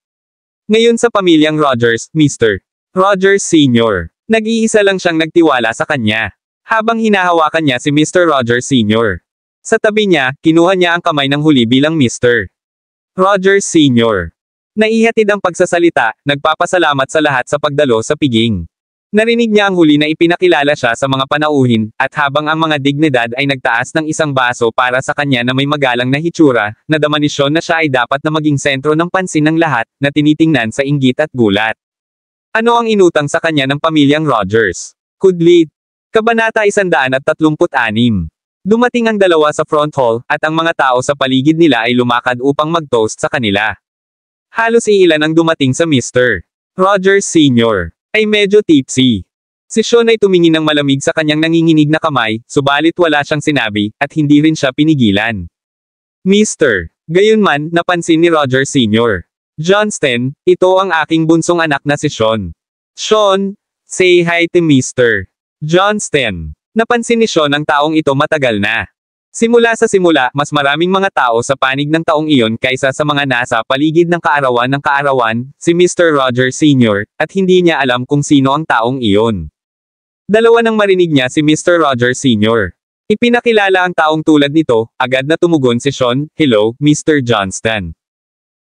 Ngayon sa pamilyang Rogers, Mr. Rogers Sr. Nag-iisa lang siyang nagtiwala sa kanya. Habang hinahawakan niya si Mr. Rogers Sr. Sa tabi niya, kinuha niya ang kamay ng huli bilang Mr. Rogers Sr. Naihatid ang pagsasalita, nagpapasalamat sa lahat sa pagdalo sa piging. Narinig niya ang huli na ipinakilala siya sa mga panauhin, at habang ang mga dignidad ay nagtaas ng isang baso para sa kanya na may magalang na hitsura, nadama ni Sean na siya ay dapat na maging sentro ng pansin ng lahat, na tinitingnan sa inggit at gulat. Ano ang inutang sa kanya ng pamilyang Rogers? Kudlit. Kabanata 136. Dumating ang dalawa sa front hall, at ang mga tao sa paligid nila ay lumakad upang mag-toast sa kanila. Halos iilan ang dumating sa Mr. Rogers Sr. ay medyo tipsy. Si Sean ay tumingin ng malamig sa kanyang nanginginig na kamay, subalit wala siyang sinabi, at hindi rin siya pinigilan. Mr. Gayunman, napansin ni Rogers Sr. Johnston, ito ang aking bunsong anak na si Sean. Sean, say hi to Mr. Johnston. Napansin ni Sean ang taong ito matagal na. Simula sa simula, mas maraming mga tao sa panig ng taong iyon kaysa sa mga nasa paligid ng kaarawan, si Mr. Rogers Sr., at hindi niya alam kung sino ang taong iyon. Dalawa nang marinig niya si Mr. Rogers Sr. Ipinakilala ang taong tulad nito, agad na tumugon si Sean, "Hello, Mr. Johnston.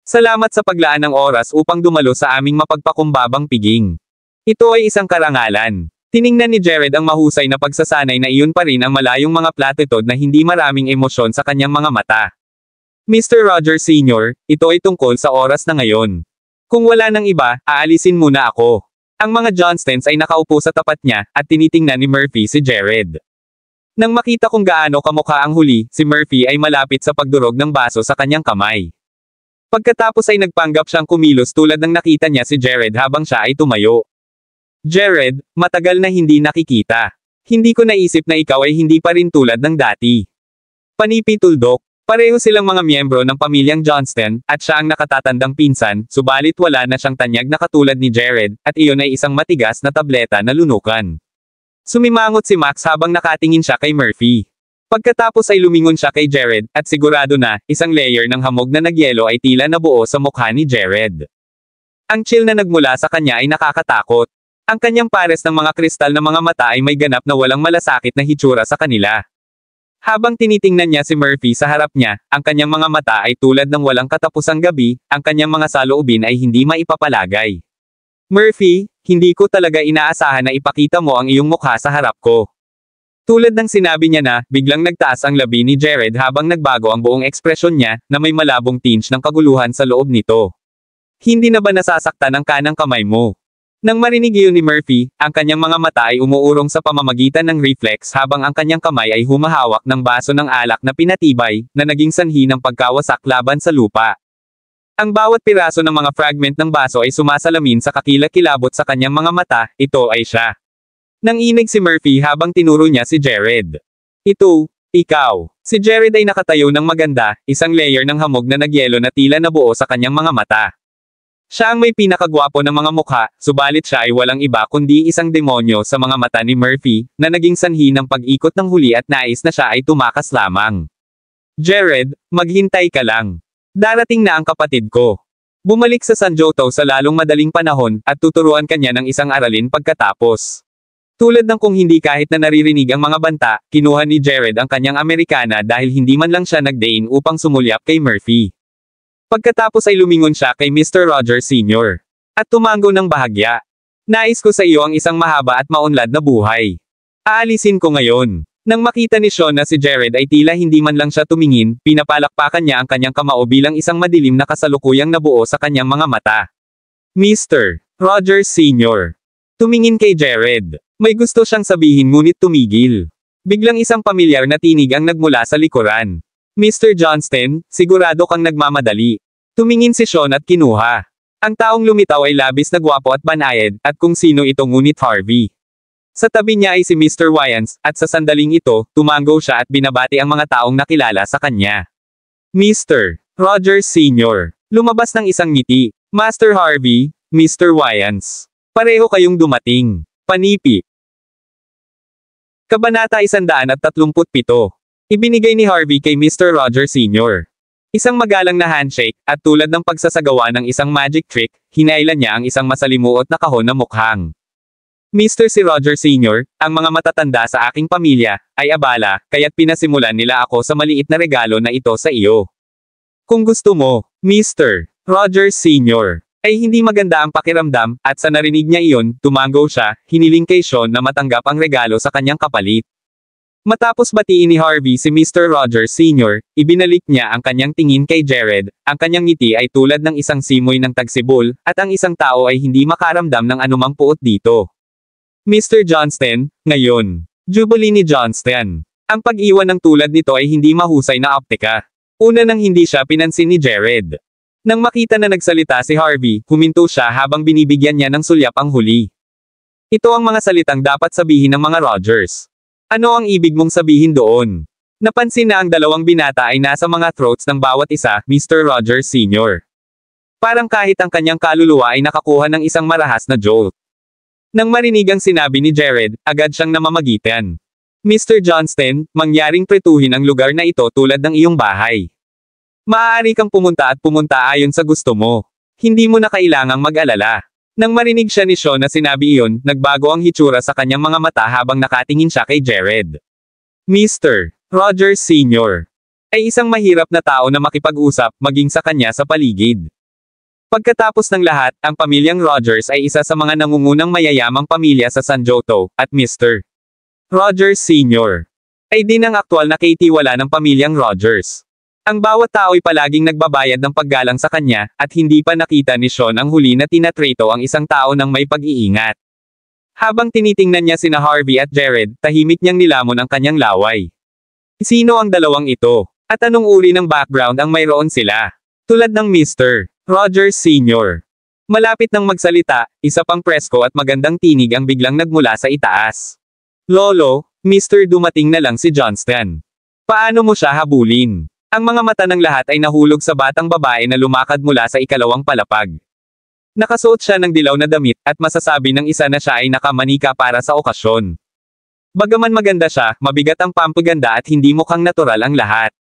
Salamat sa paglaan ng oras upang dumalo sa aming mapagpakumbabang piging. Ito ay isang karangalan." Tiningnan ni Jared ang mahusay na pagsasanay na iyon pa rin ang malayong mga platitude na hindi maraming emosyon sa kanyang mga mata. Mr. Rogers Sr., ito ay tungkol sa oras na ngayon. Kung wala nang iba, aalisin muna ako. Ang mga Johnstons ay nakaupo sa tapat niya, at tinitingnan ni Murphy si Jared. Nang makita kung gaano kamukha ang huli, si Murphy ay malapit sa pagdurog ng baso sa kanyang kamay. Pagkatapos ay nagpanggap siyang kumilos tulad ng nakita niya si Jared habang siya ay tumayo. Jared, matagal na hindi nakikita. Hindi ko naisip na ikaw ay hindi pa rin tulad ng dati. Panipi tuldok. Pareho silang mga miyembro ng pamilyang Johnston, at siya ang nakatatandang pinsan, subalit wala na siyang tanyag na katulad ni Jared, at iyon ay isang matigas na tableta na lunukan. Sumimangot si Max habang nakatingin siya kay Murphy. Pagkatapos ay lumingon siya kay Jared, at sigurado na, isang layer ng hamog na nagyelo ay tila nabuo sa mukha ni Jared. Ang chill na nagmula sa kanya ay nakakatakot. Ang kanyang pares ng mga kristal na mga mata ay may ganap na walang malasakit na hitsura sa kanila. Habang tinitingnan niya si Murphy sa harap niya, ang kanyang mga mata ay tulad ng walang katapusang gabi, ang kanyang mga saloobin ay hindi maipapalagay. Murphy, hindi ko talaga inaasahan na ipakita mo ang iyong mukha sa harap ko. Tulad ng sinabi niya na, biglang nagtaas ang labi ni Jared habang nagbago ang buong ekspresyon niya, na may malabong tinge ng kaguluhan sa loob nito. Hindi na ba nasasaktan ang kanang kamay mo? Nang marinig iyon ni Murphy, ang kanyang mga mata ay umuurong sa pamamagitan ng reflex habang ang kanyang kamay ay humahawak ng baso ng alak na pinatibay, na naging sanhi ng pagkawasak laban sa lupa. Ang bawat piraso ng mga fragment ng baso ay sumasalamin sa kakilakilabot sa kanyang mga mata, ito ay siya. Nanginig si Murphy habang tinuro niya si Jared. Ito, ikaw. Si Jared ay nakatayo ng maganda, isang layer ng hamog na nagyelo na tila nabuo sa kanyang mga mata. Siya ang may pinakagwapo ng mga mukha, subalit siya ay walang iba kundi isang demonyo sa mga mata ni Murphy, na naging sanhi ng pag-ikot ng huli at nais na siya ay tumakas lamang. Jared, maghintay ka lang. Darating na ang kapatid ko. Bumalik sa San Joto sa lalong madaling panahon, at tuturuan kanya ng isang aralin pagkatapos. Tulad ng kung hindi kahit na naririnig ang mga banta, kinuha ni Jared ang kanyang Amerikana dahil hindi man lang siya nagdain upang sumulyap kay Murphy. Pagkatapos ay lumingon siya kay Mr. Rogers Sr. at tumango ng bahagya. Nais ko sa iyo ang isang mahaba at maunlad na buhay. Aalisin ko ngayon. Nang makita ni Sean na si Jared ay tila hindi man lang siya tumingin, pinapalakpakan niya ang kanyang kamao bilang isang madilim na kasalukuyang nabuo sa kanyang mga mata. Mr. Rogers Sr. Tumingin kay Jared. May gusto siyang sabihin ngunit tumigil. Biglang isang pamilyar na tinig ang nagmula sa likuran. Mr. Johnston, sigurado kang nagmamadali. Tumingin si Sean at kinuha. Ang taong lumitaw ay labis na gwapo at banayad, at kung sino ito ngunit Harvey. Sa tabi niya ay si Mr. Wyans, at sa sandaling ito, tumango siya at binabati ang mga taong nakilala sa kanya. Mr. Rogers Sr. Lumabas ng isang ngiti. Master Harvey, Mr. Wyans. Pareho kayong dumating. Panipi. Kabanata 137. Ibinigay ni Harvey kay Mr. Rogers Sr. Isang magalang na handshake, at tulad ng pagsasagawa ng isang magic trick, hinailan niya ang isang masalimuot na kahon na mukhang. Mr. Si Roger Sr., ang mga matatanda sa aking pamilya, ay abala, kaya't pinasimulan nila ako sa maliit na regalo na ito sa iyo. Kung gusto mo, Mr. Rogers Sr., ay hindi maganda ang pakiramdam, at sa narinig niya iyon, tumango siya, hiniling kay Sean na matanggap ang regalo sa kanyang kapalit. Matapos batiin ni Harvey si Mr. Rogers Sr., ibinalik niya ang kanyang tingin kay Jared, ang kanyang ngiti ay tulad ng isang simoy ng tagsibol, at ang isang tao ay hindi makaramdam ng anumang puot dito. Mr. Johnston, ngayon. Jubilee ni Johnston. Ang pag-iwan ng tulad nito ay hindi mahusay na optika. Una nang hindi siya pinansin ni Jared. Nang makita na nagsalita si Harvey, huminto siya habang binibigyan niya ng sulyap ang huli. Ito ang mga salitang dapat sabihin ng mga Rogers. Ano ang ibig mong sabihin doon? Napansin na ang dalawang binata ay nasa mga throats ng bawat isa, Mr. Rogers Sr. Parang kahit ang kanyang kaluluwa ay nakakuha ng isang marahas na jolt. Nang marinig ang sinabi ni Jared, agad siyang namamagitan. Mr. Johnston, mangyaring pretuhin ang lugar na ito tulad ng iyong bahay. Maaari kang pumunta ayon sa gusto mo. Hindi mo na kailangang mag-alala. Nang marinig siya ni Sean na sinabi iyon, nagbago ang hitsura sa kanyang mga mata habang nakatingin siya kay Jared. Mr. Rogers Sr. ay isang mahirap na tao na makipag-usap, maging sa kanya sa paligid. Pagkatapos ng lahat, ang pamilyang Rogers ay isa sa mga nangungunang mayayamang pamilya sa San Joto, at Mr. Rogers Sr. ay din ang aktwal na kaitiwala ng pamilyang Rogers. Ang bawat tao ay palaging nagbabayad ng paggalang sa kanya, at hindi pa nakita ni Sean ang huli na tinatrato ang isang tao ng may pag-iingat. Habang tinitingnan niya sina Harvey at Jared, tahimik niyang nilamon ang kanyang laway. Sino ang dalawang ito? At anong uri ng background ang mayroon sila? Tulad ng Mr. Rogers Sr. Malapit nang magsalita, isa pang presko at magandang tinig ang biglang nagmula sa itaas. Lolo, Mr. Dumating na lang si Johnston. Paano mo siya habulin? Ang mga mata ng lahat ay nahulog sa batang babae na lumakad mula sa ikalawang palapag. Nakasuot siya ng dilaw na damit, at masasabi ng isa na siya ay nakamanika para sa okasyon. Bagaman maganda siya, mabigat ang pampaganda at hindi mukhang natural ang lahat.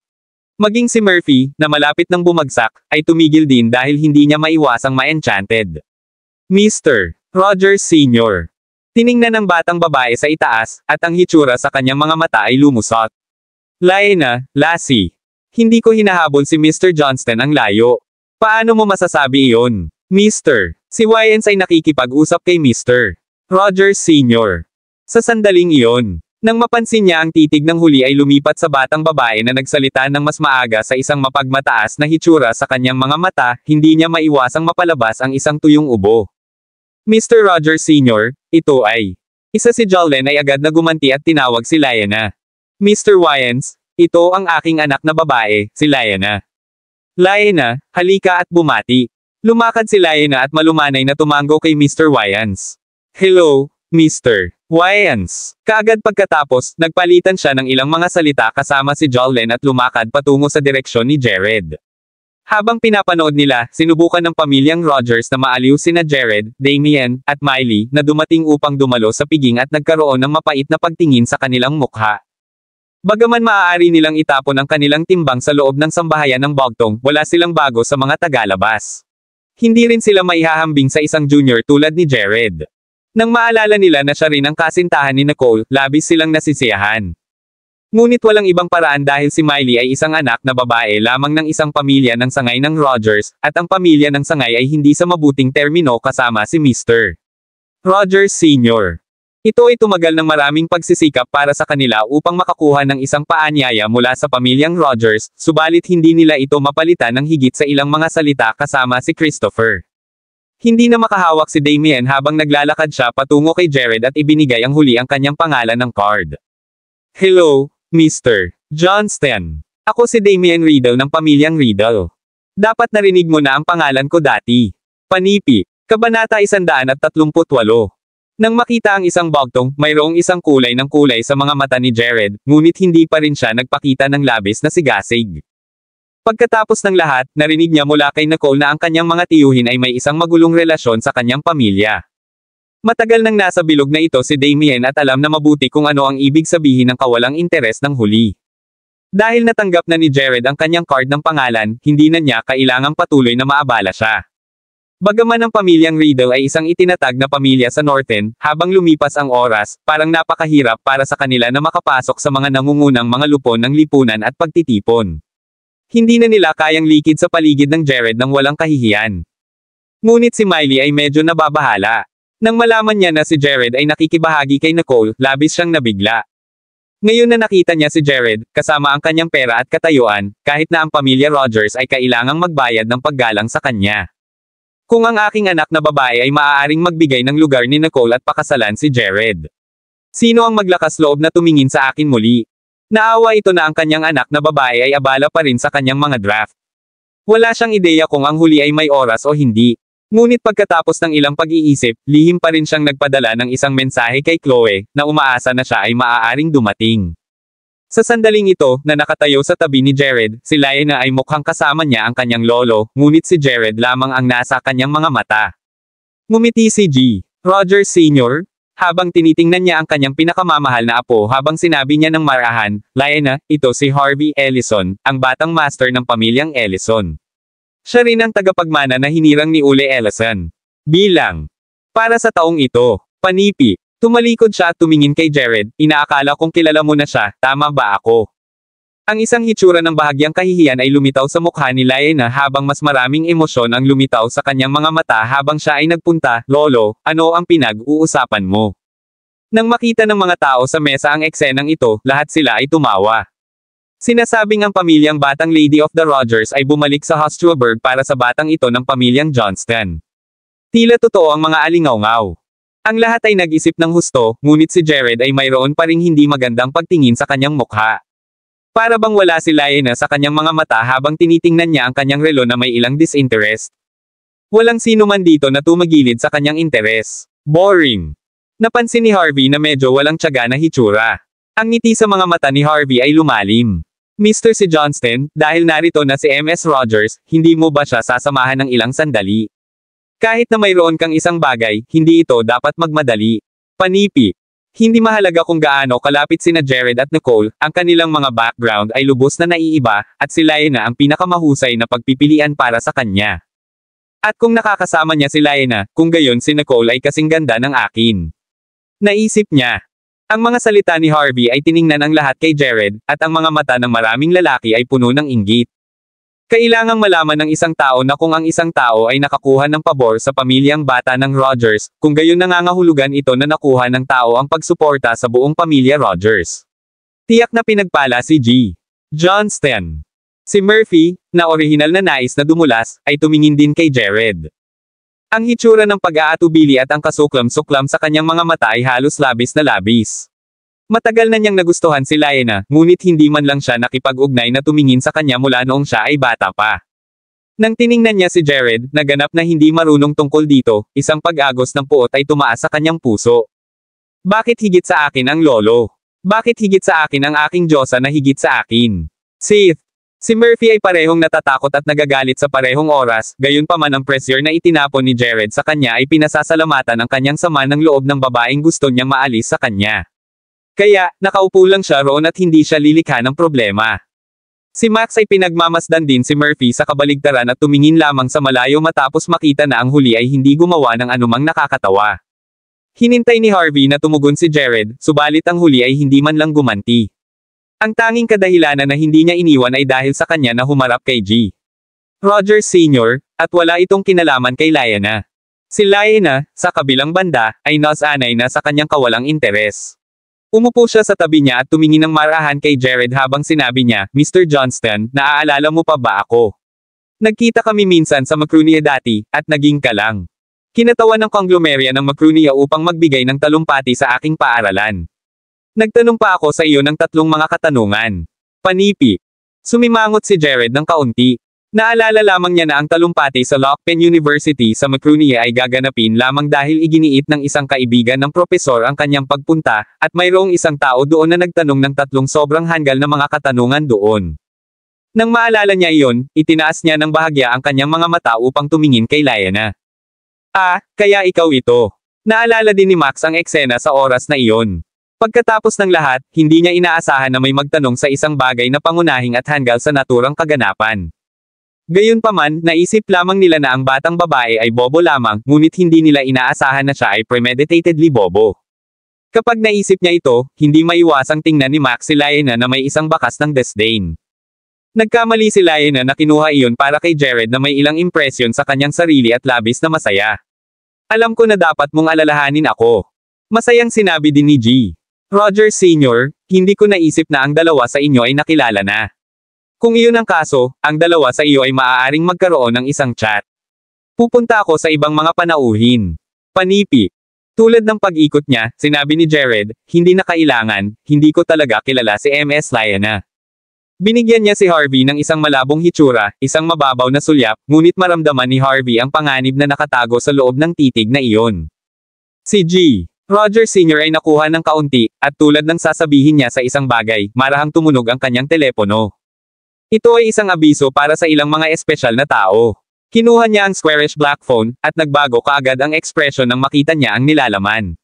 Maging si Murphy, na malapit nang bumagsak, ay tumigil din dahil hindi niya maiwasang ma-enchanted. Mr. Rogers Sr. Tiningnan ng batang babae sa itaas, at ang hitsura sa kanyang mga mata ay lumusot. Laena, Lassie. Hindi ko hinahabol si Mr. Johnston ang layo. Paano mo masasabi iyon? Mr. Si Wyans ay nakikipag-usap kay Mr. Rogers Sr. Sa sandaling iyon. Nang mapansin niya ang titig ng huli ay lumipat sa batang babae na nagsalita ng mas maaga sa isang mapagmataas na hitsura sa kanyang mga mata, hindi niya maiwasang mapalabas ang isang tuyong ubo. Mr. Rogers Sr., ito ay. Isa si Jolene ay agad na gumanti at tinawag si Laena. Mr. Wyans, ito ang aking anak na babae, si Laena. Laena, halika at bumati. Lumakad si Laena at malumanay na tumango kay Mr. Wyans. Hello, Mr. Wyans. Kaagad pagkatapos, nagpalitan siya ng ilang mga salita kasama si Jolene at lumakad patungo sa direksyon ni Jared. Habang pinapanood nila, sinubukan ng pamilyang Rogers na maaliw sina Jared, Damien, at Miley, na dumating upang dumalo sa piging at nagkaroon ng mapait na pagtingin sa kanilang mukha. Bagaman maaari nilang itapon ang kanilang timbang sa loob ng sambahayan ng Bogtong, wala silang bago sa mga tagalabas. Hindi rin sila maihahambing sa isang junior tulad ni Jared. Nang maalala nila na siya rin ang kasintahan ni Nicole, labis silang nasisiyahan. Ngunit walang ibang paraan dahil si Miley ay isang anak na babae lamang ng isang pamilya ng sangay ng Rogers, at ang pamilya ng sangay ay hindi sa mabuting termino kasama si Mr. Rogers Sr. Ito ay tumagal ng maraming pagsisikap para sa kanila upang makakuha ng isang paanyaya mula sa pamilyang Rogers, subalit hindi nila ito mapalitan ng higit sa ilang mga salita kasama si Christopher. Hindi na makahawak si Damien habang naglalakad siya patungo kay Jared at ibinigay ang huli ang kanyang pangalan ng card. Hello, Mr. Johnston. Ako si Damien Riddle ng pamilyang Riddle. Dapat narinig mo na ang pangalan ko dati. Panipi, Kabanata 138. Nang makita ang isang bugtong, mayroong isang kulay ng kulay sa mga mata ni Jared, ngunit hindi pa rin siya nagpakita ng labis na sigasig. Pagkatapos ng lahat, narinig niya mula kay Nicole na ang kanyang mga tiyuhin ay may isang magulong relasyon sa kanyang pamilya. Matagal nang nasa bilog na ito si Damien at alam na mabuti kung ano ang ibig sabihin ng kawalang interes ng huli. Dahil natanggap na ni Jared ang kanyang card ng pangalan, hindi na niya kailangang patuloy na maabala siya. Bagaman ang pamilyang Riddle ay isang itinatag na pamilya sa Norton, habang lumipas ang oras, parang napakahirap para sa kanila na makapasok sa mga nangungunang mga lupon ng lipunan at pagtitipon. Hindi na nila kayang likid sa paligid ng Jared nang walang kahihiyan. Ngunit si Miley ay medyo nababahala. Nang malaman niya na si Jared ay nakikibahagi kay Nicole, labis siyang nabigla. Ngayon na nakita niya si Jared, kasama ang kanyang pera at katayuan, kahit na ang pamilya Rogers ay kailangang magbayad ng paggalang sa kanya. Kung ang aking anak na babae ay maaaring magbigay ng lugar ni Nicole at pakasalan si Jared. Sino ang maglakas loob na tumingin sa akin muli? Naawa ito na ang kanyang anak na babae ay abala pa rin sa kanyang mga draft. Wala siyang ideya kung ang huli ay may oras o hindi. Ngunit pagkatapos ng ilang pag-iisip, lihim pa rin siyang nagpadala ng isang mensahe kay Chloe, na umaasa na siya ay maaaring dumating. Sa sandaling ito, na nakatayo sa tabi ni Jared, si Lyanna ay mukhang kasama niya ang kanyang lolo, ngunit si Jared lamang ang nasa kanyang mga mata. Ngumiti si G. Rogers Sr., habang tinitingnan niya ang kanyang pinakamamahal na apo habang sinabi niya ng marahan, Lyanna, ito si Harvey Ellison, ang batang master ng pamilyang Ellison. Siya rin ang tagapagmana na hinirang ni Ule Ellison. Bilang. Para sa taong ito, panipi. Tumalikod siya at tumingin kay Jared, inaakala kong kilala mo na siya, tama ba ako? Ang isang hitsura ng bahagyang kahihiyan ay lumitaw sa mukha ni Lyanna habang mas maraming emosyon ang lumitaw sa kanyang mga mata habang siya ay nagpunta, Lolo, ano ang pinag-uusapan mo? Nang makita ng mga tao sa mesa ang eksenang ito, lahat sila ay tumawa. Sinasabing ang pamilyang batang Lady of the Rogers ay bumalik sa Hostelberg para sa batang ito ng pamilyang Johnston. Tila totoo ang mga alingaw-ngaw. Ang lahat ay nag-isip ng husto, ngunit si Jared ay mayroon pa ring hindi magandang pagtingin sa kanyang mukha. Para bang wala si Lyanna sa kanyang mga mata habang tinitingnan niya ang kanyang relo na may ilang disinterest. Walang sino man dito na tumagilid sa kanyang interes. Boring. Napansin ni Harvey na medyo walang tiyaga na hitsura. Ang ngiti sa mga mata ni Harvey ay lumalim. Mr. si Johnston, dahil narito na si MS Rogers, hindi mo ba siya sasamahan ng ilang sandali? Kahit na mayroon kang isang bagay, hindi ito dapat magmadali. Panipi. Hindi mahalaga kung gaano kalapit sina Jared at Nicole, ang kanilang mga background ay lubos na naiiba, at si Lyanna ang pinakamahusay na pagpipilian para sa kanya. At kung nakakasama niya si Lyanna, kung gayon si Nicole ay kasing ganda ng akin. Naisip niya. Ang mga salita ni Harvey ay tiningnan ang lahat kay Jared, at ang mga mata ng maraming lalaki ay puno ng inggit. Kailangang malaman ng isang tao na kung ang isang tao ay nakakuha ng pabor sa pamilyang bata ng Rogers, kung gayon nangangahulugan ito na nakuha ng tao ang pagsuporta sa buong pamilya Rogers. Tiyak na pinagpala si G. Johnston. Si Murphy, na orihinal na nais na dumulas, ay tumingin din kay Jared. Ang hitsura ng pag-aatubili at ang kasuklam-suklam sa kanyang mga mata ay halos labis na labis. Matagal na niyang nagustuhan si Lyanna, ngunit hindi man lang siya nakipag-ugnay na tumingin sa kanya mula noong siya ay bata pa. Nang tiningnan niya si Jared, naganap na hindi marunong tungkol dito, isang pag-agos ng puot ay tumaas sa kanyang puso. Bakit higit sa akin ang lolo? Bakit higit sa akin ang aking Diyosa na higit sa akin? Sith. Si Murphy ay parehong natatakot at nagagalit sa parehong oras, gayunpaman ang pressure na itinapon ni Jared sa kanya ay pinasasalamatan ang kanyang sama ng loob ng babaeng gusto niyang maalis sa kanya. Kaya, nakaupo lang siya roon at hindi siya lilikha ng problema. Si Max ay pinagmamasdan din si Murphy sa kabaligtaran at tumingin lamang sa malayo matapos makita na ang huli ay hindi gumawa ng anumang nakakatawa. Hinintay ni Harvey na tumugon si Jared, subalit ang huli ay hindi man lang gumanti. Ang tanging kadahilanan na hindi niya iniwan ay dahil sa kanya na humarap kay G. Rogers Sr., at wala itong kinalaman kay Lyanna. Si Liana, sa kabilang banda, ay nasanay na sa kanyang kawalang interes. Umupo siya sa tabi niya at tumingin ng marahan kay Jared habang sinabi niya, Mr. Johnston, naaalala mo pa ba ako? Nagkita kami minsan sa Macronia dati, at naging kalang. Kinatawan ng konglomerya ng Macronia upang magbigay ng talumpati sa aking paaralan. Nagtanong pa ako sa iyo ng 3 mga katanungan. Panipi. Sumimangot si Jared ng kaunti. Naalala lamang niya na ang talumpati sa Lockpen University sa Macronia ay gaganapin lamang dahil iginiit ng isang kaibigan ng propesor ang kanyang pagpunta, at mayroong isang tao doon na nagtanong ng 3 sobrang hanggal na mga katanungan doon. Nang maalala niya iyon, itinaas niya ng bahagya ang kanyang mga mata upang tumingin kay Liana. Ah, kaya ikaw ito. Naalala din ni Max ang eksena sa oras na iyon. Pagkatapos ng lahat, hindi niya inaasahan na may magtanong sa isang bagay na pangunahing at hanggal sa naturang kaganapan. Gayunpaman, naisip lamang nila na ang batang babae ay bobo lamang, ngunit hindi nila inaasahan na siya ay premeditatedly bobo. Kapag naisip niya ito, hindi maiwasang tingnan ni Max si Liana na may isang bakas ng disdain. Nagkamali si Liana na kinuha iyon para kay Jared na may ilang impresyon sa kanyang sarili at labis na masaya. Alam ko na dapat mong alalahanin ako. Masayang sinabi din ni G. Roger Sr., hindi ko naisip na ang dalawa sa inyo ay nakilala na. Kung iyon ang kaso, ang dalawa sa iyo ay maaaring magkaroon ng isang chat. Pupunta ako sa ibang mga panauhin. Panipi. Tulad ng pag-ikot niya, sinabi ni Jared, hindi na kailangan, hindi ko talaga kilala si MS Liana. Binigyan niya si Harvey ng isang malabong hitsura, isang mababaw na sulyap, ngunit maramdaman ni Harvey ang panganib na nakatago sa loob ng titig na iyon. Si G. Roger Sr. ay nakuha ng kaunti, at tulad ng sasabihin niya sa isang bagay, marahang tumunog ang kanyang telepono. Ito ay isang abiso para sa ilang mga espesyal na tao. Kinuha niya ang squarish black phone, at nagbago kaagad ang ekspresyon nang makita niya ang nilalaman.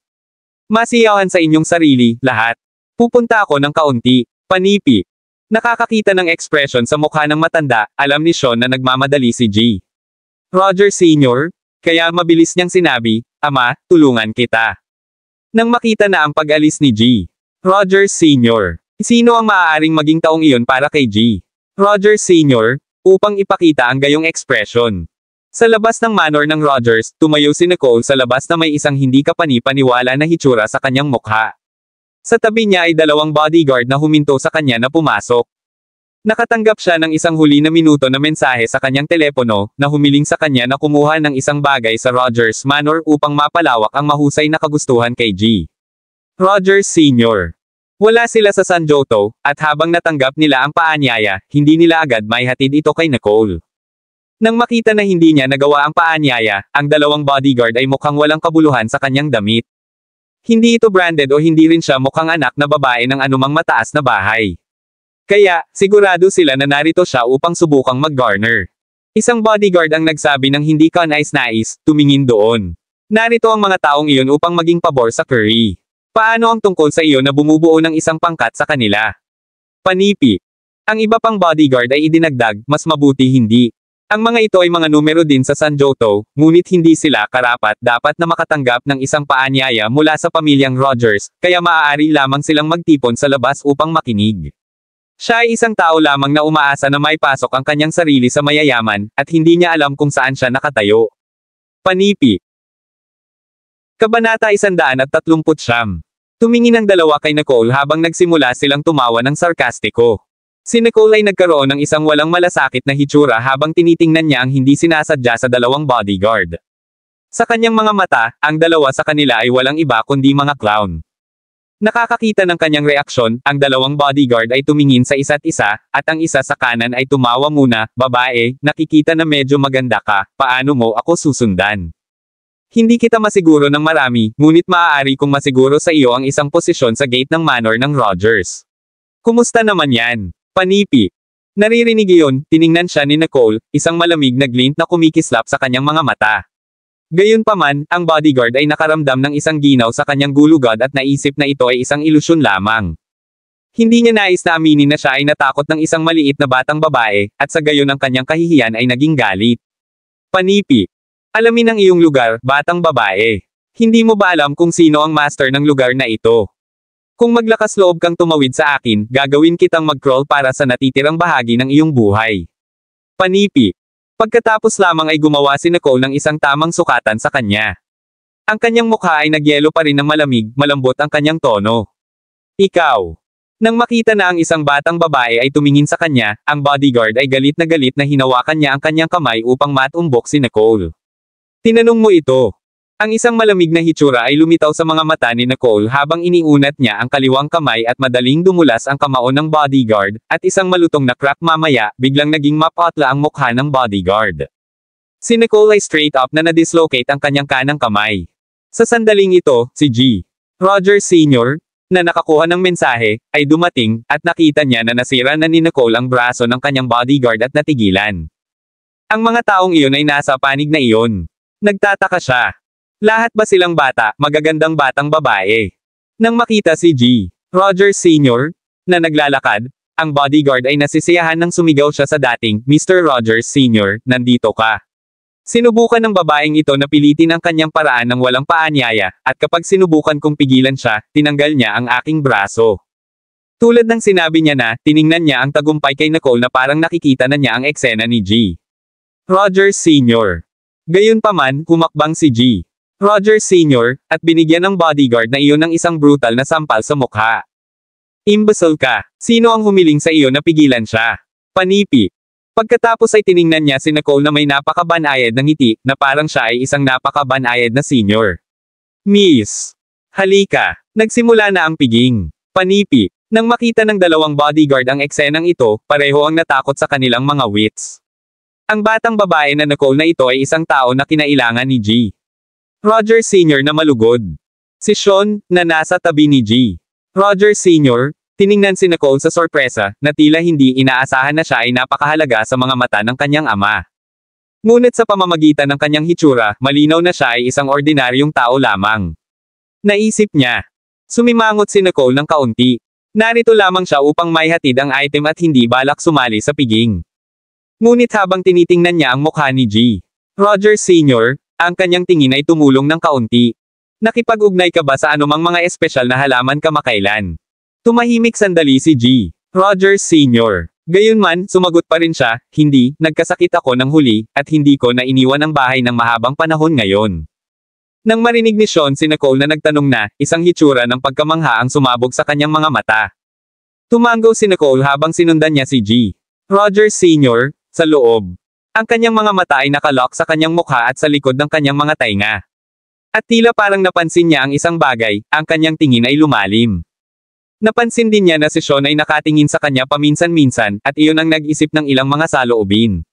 Masiyawan sa inyong sarili, lahat. Pupunta ako ng kaunti. Panipi. Nakakakita ng ekspresyon sa mukha ng matanda, alam ni Sean na nagmamadali si G. Roger Sr., kaya mabilis niyang sinabi, Ama, tulungan kita. Nang makita na ang pag-alis ni G. Roger Sr., sino ang maaaring maging taong iyon para kay G. Roger Sr., upang ipakita ang gayong ekspresyon. Sa labas ng manor ng Rogers, tumayo si Nicole sa labas na may isang hindi kapani-paniwala na hitsura sa kanyang mukha. Sa tabi niya ay 2 bodyguard na huminto sa kanya na pumasok. Nakatanggap siya ng isang huli na minuto na mensahe sa kanyang telepono, na humiling sa kanya na kumuha ng isang bagay sa Rogers Manor upang mapalawak ang mahusay na kagustuhan kay G. Rogers Sr. Wala sila sa San Joto, at habang natanggap nila ang paanyaya, hindi nila agad maihatid ito kay Nicole. Nang makita na hindi niya nagawa ang paanyaya, ang 2 bodyguard ay mukhang walang kabuluhan sa kanyang damit. Hindi ito branded o hindi rin siya mukhang anak na babae ng anumang mataas na bahay. Kaya, sigurado sila na narito siya upang subukang mag-garner. Isang bodyguard ang nagsabi ng hindi kanais-nais, tumingin doon. Narito ang mga taong iyon upang maging pabor sa Curry. Paano ang tungkol sa iyo na bumubuo ng isang pangkat sa kanila? Panipi. Ang iba pang bodyguard ay idinagdag, mas mabuti hindi. Ang mga ito ay mga numero din sa San Joto, ngunit hindi sila karapat-dapat na makatanggap ng isang paanyaya mula sa pamilyang Rogers, kaya maaari lamang silang magtipon sa labas upang makinig. Siya ay isang tao lamang na umaasa na may pasok ang kanyang sarili sa mayayaman, at hindi niya alam kung saan siya nakatayo. Panipi. Kabanata 139. Tumingin ang dalawa kay Nicole habang nagsimula silang tumawa ng sarkastiko. Si Nicole ay nagkaroon ng isang walang malasakit na hitsura habang tinitingnan niya ang hindi sinasadya sa 2 bodyguard. Sa kanyang mga mata, ang dalawa sa kanila ay walang iba kundi mga clown. Nakakakita ng kanyang reaksyon, ang 2 bodyguard ay tumingin sa isa't isa, at ang isa sa kanan ay tumawa muna, babae, nakikita na medyo maganda ka, paano mo ako susundan? Hindi kita masiguro ng marami, ngunit maaari kong masiguro sa iyo ang isang posisyon sa gate ng manor ng Rogers. Kumusta naman yan? Panipi. Naririnig iyon, tiningnan siya ni Nicole, isang malamig na glint na kumikislap sa kanyang mga mata. Gayunpaman, ang bodyguard ay nakaramdam ng isang ginaw sa kanyang gulugad at naisip na ito ay isang ilusyon lamang. Hindi niya nais na aminin na siya ay natakot ng isang maliit na batang babae, at sa gayon ang kanyang kahihiyan ay naging galit. Panipi. Alamin ang iyong lugar, batang babae. Hindi mo ba alam kung sino ang master ng lugar na ito? Kung maglakas loob kang tumawid sa akin, gagawin kitang mag-crawl para sa natitirang bahagi ng iyong buhay. Panipi. Pagkatapos lamang ay gumawa si Nicole ng isang tamang sukatan sa kanya. Ang kanyang mukha ay nagyelo pa rin ng malamig, malambot ang kanyang tono. Ikaw. Nang makita na ang isang batang babae ay tumingin sa kanya, ang bodyguard ay galit na hinawakan niya ang kanyang kamay upang matumbok si Nicole. Tinanong mo ito. Ang isang malamig na hitsura ay lumitaw sa mga mata ni Nicole habang iniunat niya ang kaliwang kamay at madaling dumulas ang kamao ng bodyguard, at isang malutong na crack mamaya, biglang naging mapatla ang mukha ng bodyguard. Si Nicole ay straight up na na-dislocate ang kanyang kanang kamay. Sa sandaling ito, si G. Roger Sr., na nakakuha ng mensahe, ay dumating, at nakita niya na nasira na ni Nicole ang braso ng kanyang bodyguard at natigilan. Ang mga taong iyon ay nasa panig na iyon. Nagtataka siya. Lahat ba silang bata, magagandang batang babae? Nang makita si G. Roger Sr., na naglalakad, ang bodyguard ay nasisiyahan nang sumigaw siya sa dating, Mr. Rogers Sr., nandito ka. Sinubukan ng babaeng ito na pilitin ang kanyang paraan ng walang paanyaya, at kapag sinubukan kong pigilan siya, tinanggal niya ang aking braso. Tulad ng sinabi niya na, tiningnan niya ang tagumpay kay Nicole na parang nakikita na niya ang eksena ni G. Rogers Sr. Gayunpaman, humakbang si G. Rogers Sr., at binigyan ng bodyguard na iyon ng isang brutal na sampal sa mukha. Imbecile ka. Sino ang humiling sa iyo na pigilan siya? Panipi. Pagkatapos ay tiningnan niya si Nicole na may napakabanayad ng ngiti, na parang siya ay isang napakabanayad na senior. Miss. Halika. Nagsimula na ang piging. Panipi. Nang makita ng dalawang bodyguard ang eksenang ito, pareho ang natakot sa kanilang mga wits. Ang batang babae na Nicole na ito ay isang tao na kinailangan ni G. Roger Sr. na malugod. Si Sean, na nasa tabi ni G. Roger Sr., tiningnan si Nicole sa sorpresa, na tila hindi inaasahan na siya ay napakahalaga sa mga mata ng kanyang ama. Ngunit sa pamamagitan ng kanyang hitsura, malinaw na siya ay isang ordinaryong tao lamang. Naisip niya. Sumimangot si Nicole ng kaunti. Narito lamang siya upang maihatid ang item at hindi balak sumali sa piging. Ngunit habang tinitingnan niya ang mukha ni G. Roger Sr., ang kanyang tingin ay tumulong ng kaunti. Nakipag-ugnay ka ba sa anumang mga espesyal na halaman kamakailan? Tumahimik sandali si G. Rogers Sr. Gayunman, sumagot pa rin siya, hindi, nagkasakit ako ng huli, at hindi ko na iniwan ang bahay ng mahabang panahon ngayon. Nang marinig ni Sean si Nicole na nagtanong na, isang hitsura ng pagkamangha ang sumabog sa kanyang mga mata. Tumango si Nicole habang sinundan niya si G. Rogers Sr. sa loob. Ang kanyang mga mata ay nakalock sa kanyang mukha at sa likod ng kanyang mga tainga. At tila parang napansin niya ang isang bagay, ang kanyang tingin ay lumalim. Napansin din niya na si Sean ay nakatingin sa kanya paminsan-minsan, at iyon ang nag-isip ng ilang mga saloobin.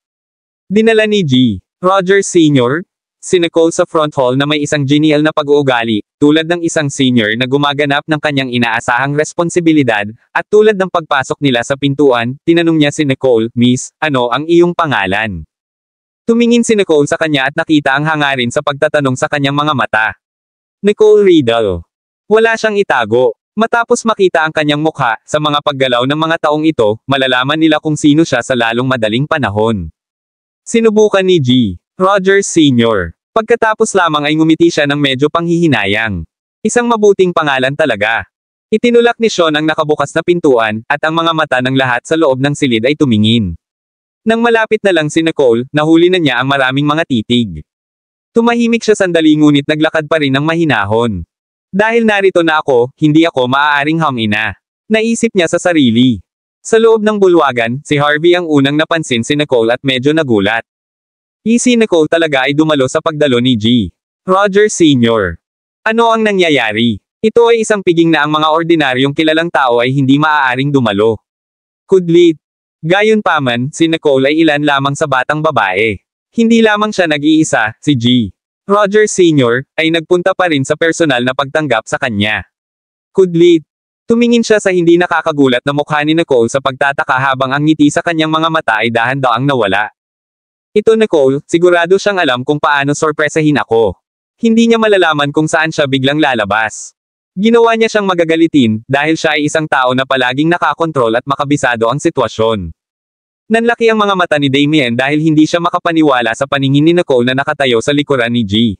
Dinala ni G. Rogers Sr. si Nicole sa front hall na may isang genial na pag-uugali, tulad ng isang senior na gumaganap ng kanyang inaasahang responsibilidad, at tulad ng pagpasok nila sa pintuan, tinanong niya si Nicole, Miss, ano ang iyong pangalan? Tumingin si Nicole sa kanya at nakita ang hangarin sa pagtatanong sa kanyang mga mata. Nicole Riddle. Wala siyang itago. Matapos makita ang kanyang mukha, sa mga paggalaw ng mga taong ito, malalaman nila kung sino siya sa lalong madaling panahon. Sinubukan ni G. Rogers Sr. Pagkatapos lamang ay ngumiti siya ng medyo panghihinayang. Isang mabuting pangalan talaga. Itinulak ni Sean ang nakabukas na pintuan, at ang mga mata ng lahat sa loob ng silid ay tumingin. Nang malapit na lang si Nicole, nahuli na niya ang maraming mga titig. Tumahimik siya sandali ngunit naglakad pa rin ng mahinahon. Dahil narito na ako, hindi ako maaaring hamina. Naisip niya sa sarili. Sa loob ng bulwagan, si Harvey ang unang napansin si Nicole at medyo nagulat. Si Nicole talaga ay dumalo sa pagdalo ni G. Rogers Sr. Ano ang nangyayari? Ito ay isang piging na ang mga ordinaryong kilalang tao ay hindi maaaring dumalo. Kudlit. Gayunpaman, si Nicole ay ilan lamang sa batang babae. Hindi lamang siya nag-iisa, si G. Rogers Sr. ay nagpunta pa rin sa personal na pagtanggap sa kanya. Kudlit. Tumingin siya sa hindi nakakagulat na mukha ni Nicole sa pagtataka habang ang ngiti sa kanyang mga mata ay dahan-daang nawala. Ito Nicole, sigurado siyang alam kung paano sorpresahin ako. Hindi niya malalaman kung saan siya biglang lalabas. Ginawa niya siyang magagalitin, dahil siya ay isang tao na palaging nakakontrol at makabisado ang sitwasyon. Nanlaki ang mga mata ni Damien dahil hindi siya makapaniwala sa paningin ni Nicole na nakatayo sa likuran ni G.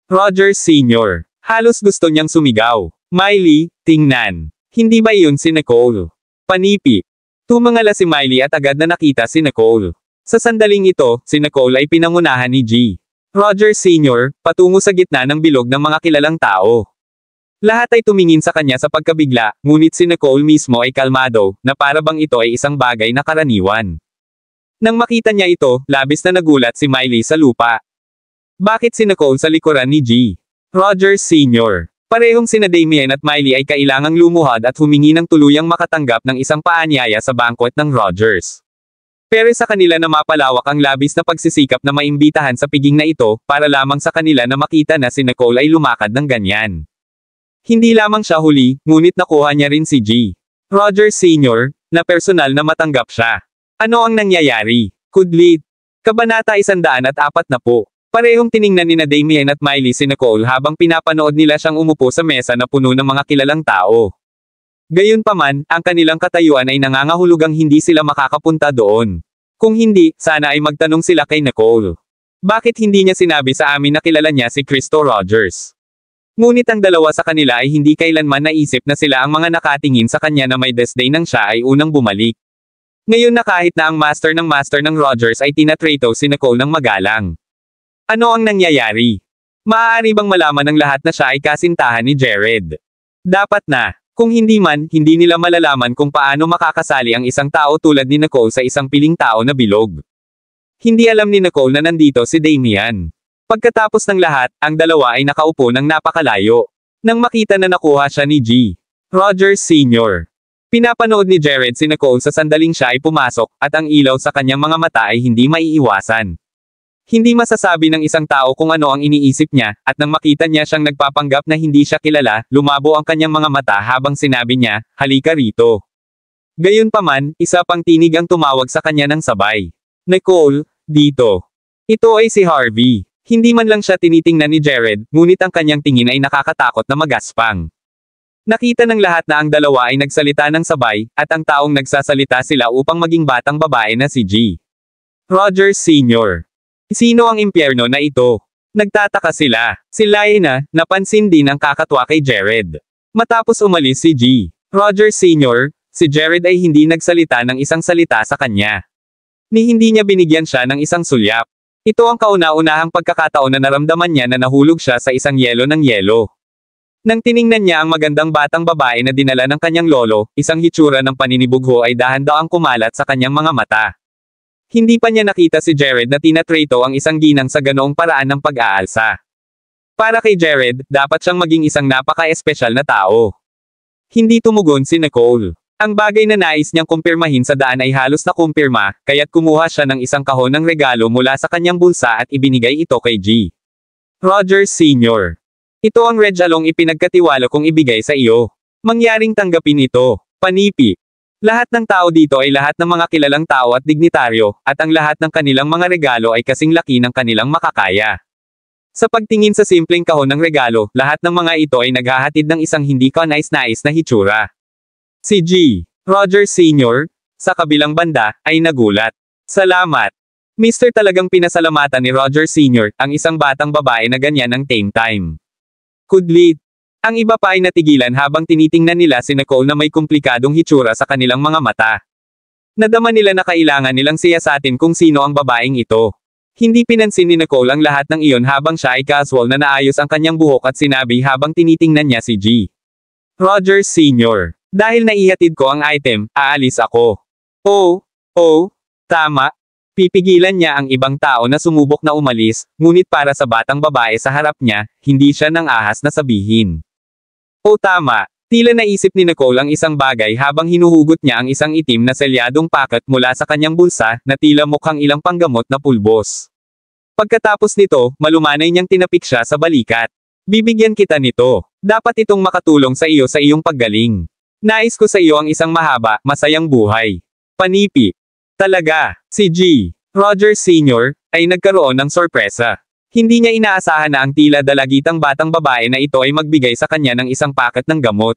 Rogers Sr. Halos gusto niyang sumigaw. Miley, tingnan. Hindi ba iyon si Nicole? Panipi. Tumangala si Miley at agad na nakita si Nicole. Sa sandaling ito, si Nicole ay pinangunahan ni G. Rogers Sr. patungo sa gitna ng bilog ng mga kilalang tao. Lahat ay tumingin sa kanya sa pagkabigla, ngunit si Nicole mismo ay kalmado, na para bang ito ay isang bagay na karaniwan. Nang makita niya ito, labis na nagulat si Miley sa lupa. Bakit si Nicole sa likuran ni G. Rogers Sr.? Parehong sina Damien at Miley ay kailangang lumuhad at humingi ng tuluyang makatanggap ng isang paanyaya sa banquet ng Rogers. Pero sa kanila na mapalawak ang labis na pagsisikap na maimbitahan sa piging na ito, para lamang sa kanila na makita na si Nicole ay lumakad ng ganyan. Hindi lamang siya huli, ngunit nakuha niya rin si G. Rogers Sr., na personal na matanggap siya. Ano ang nangyayari? Kudlit. Kabanata 140. Parehong tiningnan ni Damien at Miley si Nicole habang pinapanood nila siyang umupo sa mesa na puno ng mga kilalang tao. Gayunpaman, ang kanilang katayuan ay nangangahulugang hindi sila makakapunta doon. Kung hindi, sana ay magtanong sila kay Nicole. Bakit hindi niya sinabi sa amin na kilala niya si Cristo Rogers? Ngunit ang dalawa sa kanila ay hindi kailanman naisip na sila ang mga nakatingin sa kanya na may disdain nang siya ay unang bumalik. Ngayon na kahit na ang master ng Rogers ay tinatrato si Nicole ng magalang. Ano ang nangyayari? Maaari bang malaman ng lahat na siya ay kasintahan ni Jared? Dapat na. Kung hindi man, hindi nila malalaman kung paano makakasali ang isang tao tulad ni Nicole sa isang piling tao na bilog. Hindi alam ni Nicole na nandito si Damien. Pagkatapos ng lahat, ang dalawa ay nakaupo ng napakalayo. Nang makita na nakuha siya ni G. Rogers Sr. Pinapanood ni Jared si Nicole sa sandaling siya ay pumasok, at ang ilaw sa kanyang mga mata ay hindi maiiwasan. Hindi masasabi ng isang tao kung ano ang iniisip niya, at nang makita niya siyang nagpapanggap na hindi siya kilala, lumabo ang kanyang mga mata habang sinabi niya, "Halika rito." Gayunpaman, isa pang tinig ang tumawag sa kanya ng sabay. "Nicole, dito." Ito ay si Harvey. Hindi man lang siya tinitingnan ni Jared, ngunit ang kanyang tingin ay nakakatakot na magaspang. Nakita ng lahat na ang dalawa ay nagsalita ng sabay, at ang taong nagsasalita sila upang maging batang babae na si G. Rogers Sr. Sino ang impyerno na ito? Nagtataka sila. Si Lina, napansin din ang kakatwa kay Jared. Matapos umalis si G. Rogers Sr., si Jared ay hindi nagsalita ng isang salita sa kanya. Ni hindi niya binigyan siya ng isang sulyap. Ito ang kauna-unahang pagkakataon na naramdaman niya na nahulog siya sa isang yelo ng yelo. Nang tiningnan niya ang magandang batang babae na dinala ng kanyang lolo, isang hitsura ng paninibugho ay dahan-daang kumalat sa kanyang mga mata. Hindi pa niya nakita si Jared na tinatrato ang isang ginang sa ganoong paraan ng pag-aalsa. Para kay Jared, dapat siyang maging isang napaka-espesyal na tao. Hindi tumugon si Nicole. Ang bagay na nais niyang kumpirmahin sa daan ay halos nakumpirma, kaya't kumuha siya ng isang kahon ng regalo mula sa kanyang bulsa at ibinigay ito kay G. Rogers Sr. Ito ang regalong ipinagkatiwala kong ibigay sa iyo. Mangyaring tanggapin ito. Panipi. Lahat ng tao dito ay lahat ng mga kilalang tao at dignitaryo, at ang lahat ng kanilang mga regalo ay kasing laki ng kanilang makakaya. Sa pagtingin sa simpleng kahon ng regalo, lahat ng mga ito ay naghahatid ng isang hindi kanais-nais na hitsura. Si G. Rogers Sr., sa kabilang banda, ay nagulat. Salamat. Mr. Talagang pinasalamatan ni Rogers Sr., ang isang batang babae na ganyan ng tame time. Kudlit. Ang iba pa ay natigilan habang tinitingnan nila si Nicole na may komplikadong hitsura sa kanilang mga mata. Nadama nila na kailangan nilang siyasatin kung sino ang babaeng ito. Hindi pinansin ni Nicole ang lahat ng iyon habang siya ay casual na naayos ang kanyang buhok at sinabi habang tinitingnan niya si G. Rogers Sr. Dahil naihatid ko ang item, aalis ako. Oh, tama. Pipigilan niya ang ibang tao na sumubok na umalis, ngunit para sa batang babae sa harap niya, hindi siya nang ahas na sabihin. Oh tama, tila naisip ni Nicole ang isang bagay habang hinuhugot niya ang isang itim na selyadong packet mula sa kanyang bulsa, na tila mukhang ilang panggamot na pulbos. Pagkatapos nito, malumanay niyang tinapik siya sa balikat. Bibigyan kita nito. Dapat itong makatulong sa iyo sa iyong paggaling. Nais ko sa iyo ang isang mahaba, masayang buhay. Panipi. Talaga, si G. Rogers Sr., ay nagkaroon ng sorpresa. Hindi niya inaasahan na ang tila dalagitang batang babae na ito ay magbigay sa kanya ng isang packet ng gamot.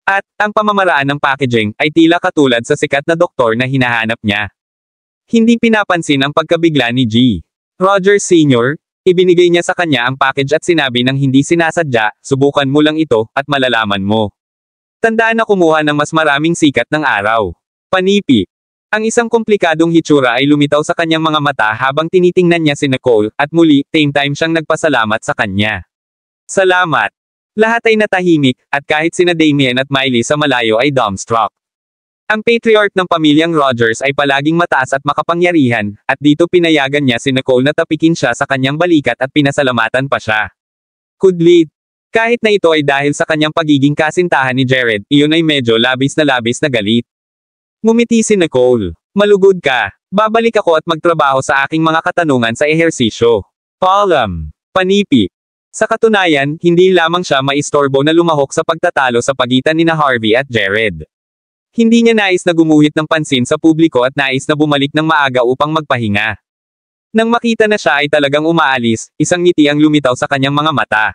At, ang pamamaraan ng packaging, ay tila katulad sa sikat na doktor na hinahanap niya. Hindi pinapansin ang pagkabigla ni G. Rogers Sr., ibinigay niya sa kanya ang package at sinabi ng hindi sinasadya, subukan mo lang ito, at malalaman mo. Tandaan na kumuha ng mas maraming sikat ng araw. Panipi. Ang isang komplikadong hitsura ay lumitaw sa kanyang mga mata habang tinitingnan niya si Nicole, at muli, same time siyang nagpasalamat sa kanya. Salamat! Lahat ay natahimik, at kahit sina Damien at Miley sa malayo ay dumbstruck. Ang patriarch ng pamilyang Rogers ay palaging mataas at makapangyarihan, at dito pinayagan niya si Nicole na tapikin siya sa kanyang balikat at pinasalamatan pa siya. Kudlit! Kahit na ito ay dahil sa kanyang pagiging kasintahan ni Jared, iyon ay medyo labis na galit. Ngumiti si Nicole. Malugod ka. Babalik ako at magtrabaho sa aking mga katanungan sa ehersisyo. Paalam. Panipi. Sa katunayan, hindi lamang siya maistorbo na lumahok sa pagtatalo sa pagitan nina Harvey at Jared. Hindi niya nais na gumuhit ng pansin sa publiko at nais na bumalik ng maaga upang magpahinga. Nang makita na siya ay talagang umaalis, isang ngiti ang lumitaw sa kanyang mga mata.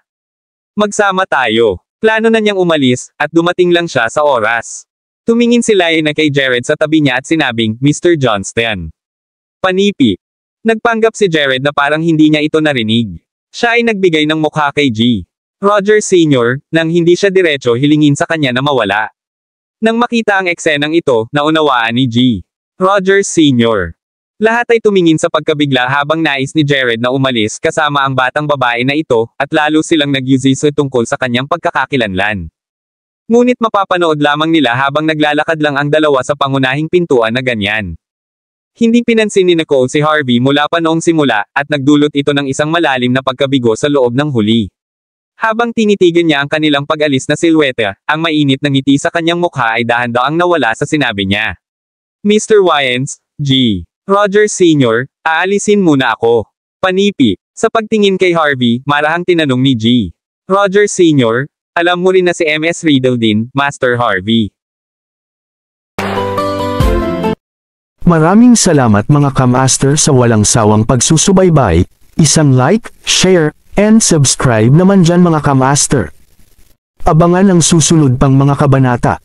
Magsama tayo. Plano na niyang umalis, at dumating lang siya sa oras. Tumingin sila na kay Jared sa tabi niya at sinabing, Mr. Johnston. Panipi. Nagpanggap si Jared na parang hindi niya ito narinig. Siya ay nagbigay ng mukha kay G. Roger Sr., nang hindi siya diretso hilingin sa kanya na mawala. Nang makita ang eksenang ito, naunawaan ni G. Roger Sr. Lahat ay tumingin sa pagkabigla habang nais ni Jared na umalis kasama ang batang babae na ito, at lalo silang nag-usise tungkol sa kanyang pagkakakilanlan. Ngunit mapapanood lamang nila habang naglalakad lang ang dalawa sa pangunahing pintuan na ganyan. Hindi pinansin ni Nicole si Harvey mula pa noong simula, at nagdulot ito ng isang malalim na pagkabigo sa loob ng huli. Habang tinitigan niya ang kanilang pag-alis na silweta, ang mainit na ngiti sa kanyang mukha ay dahan-dahang nawala sa sinabi niya. Mr. Wyans, G. Roger Sr., aalisin muna ako. Panipi. Sa pagtingin kay Harvey, marahang tinanong ni G. Roger Sr., alam mo rin na si MS Riddle din, Master Harvey. Maraming salamat mga ka-master sa walang sawang pagsusubaybay, isang like, share, and subscribe naman dyan mga ka-master. Abangan ang susunod pang mga kabanata.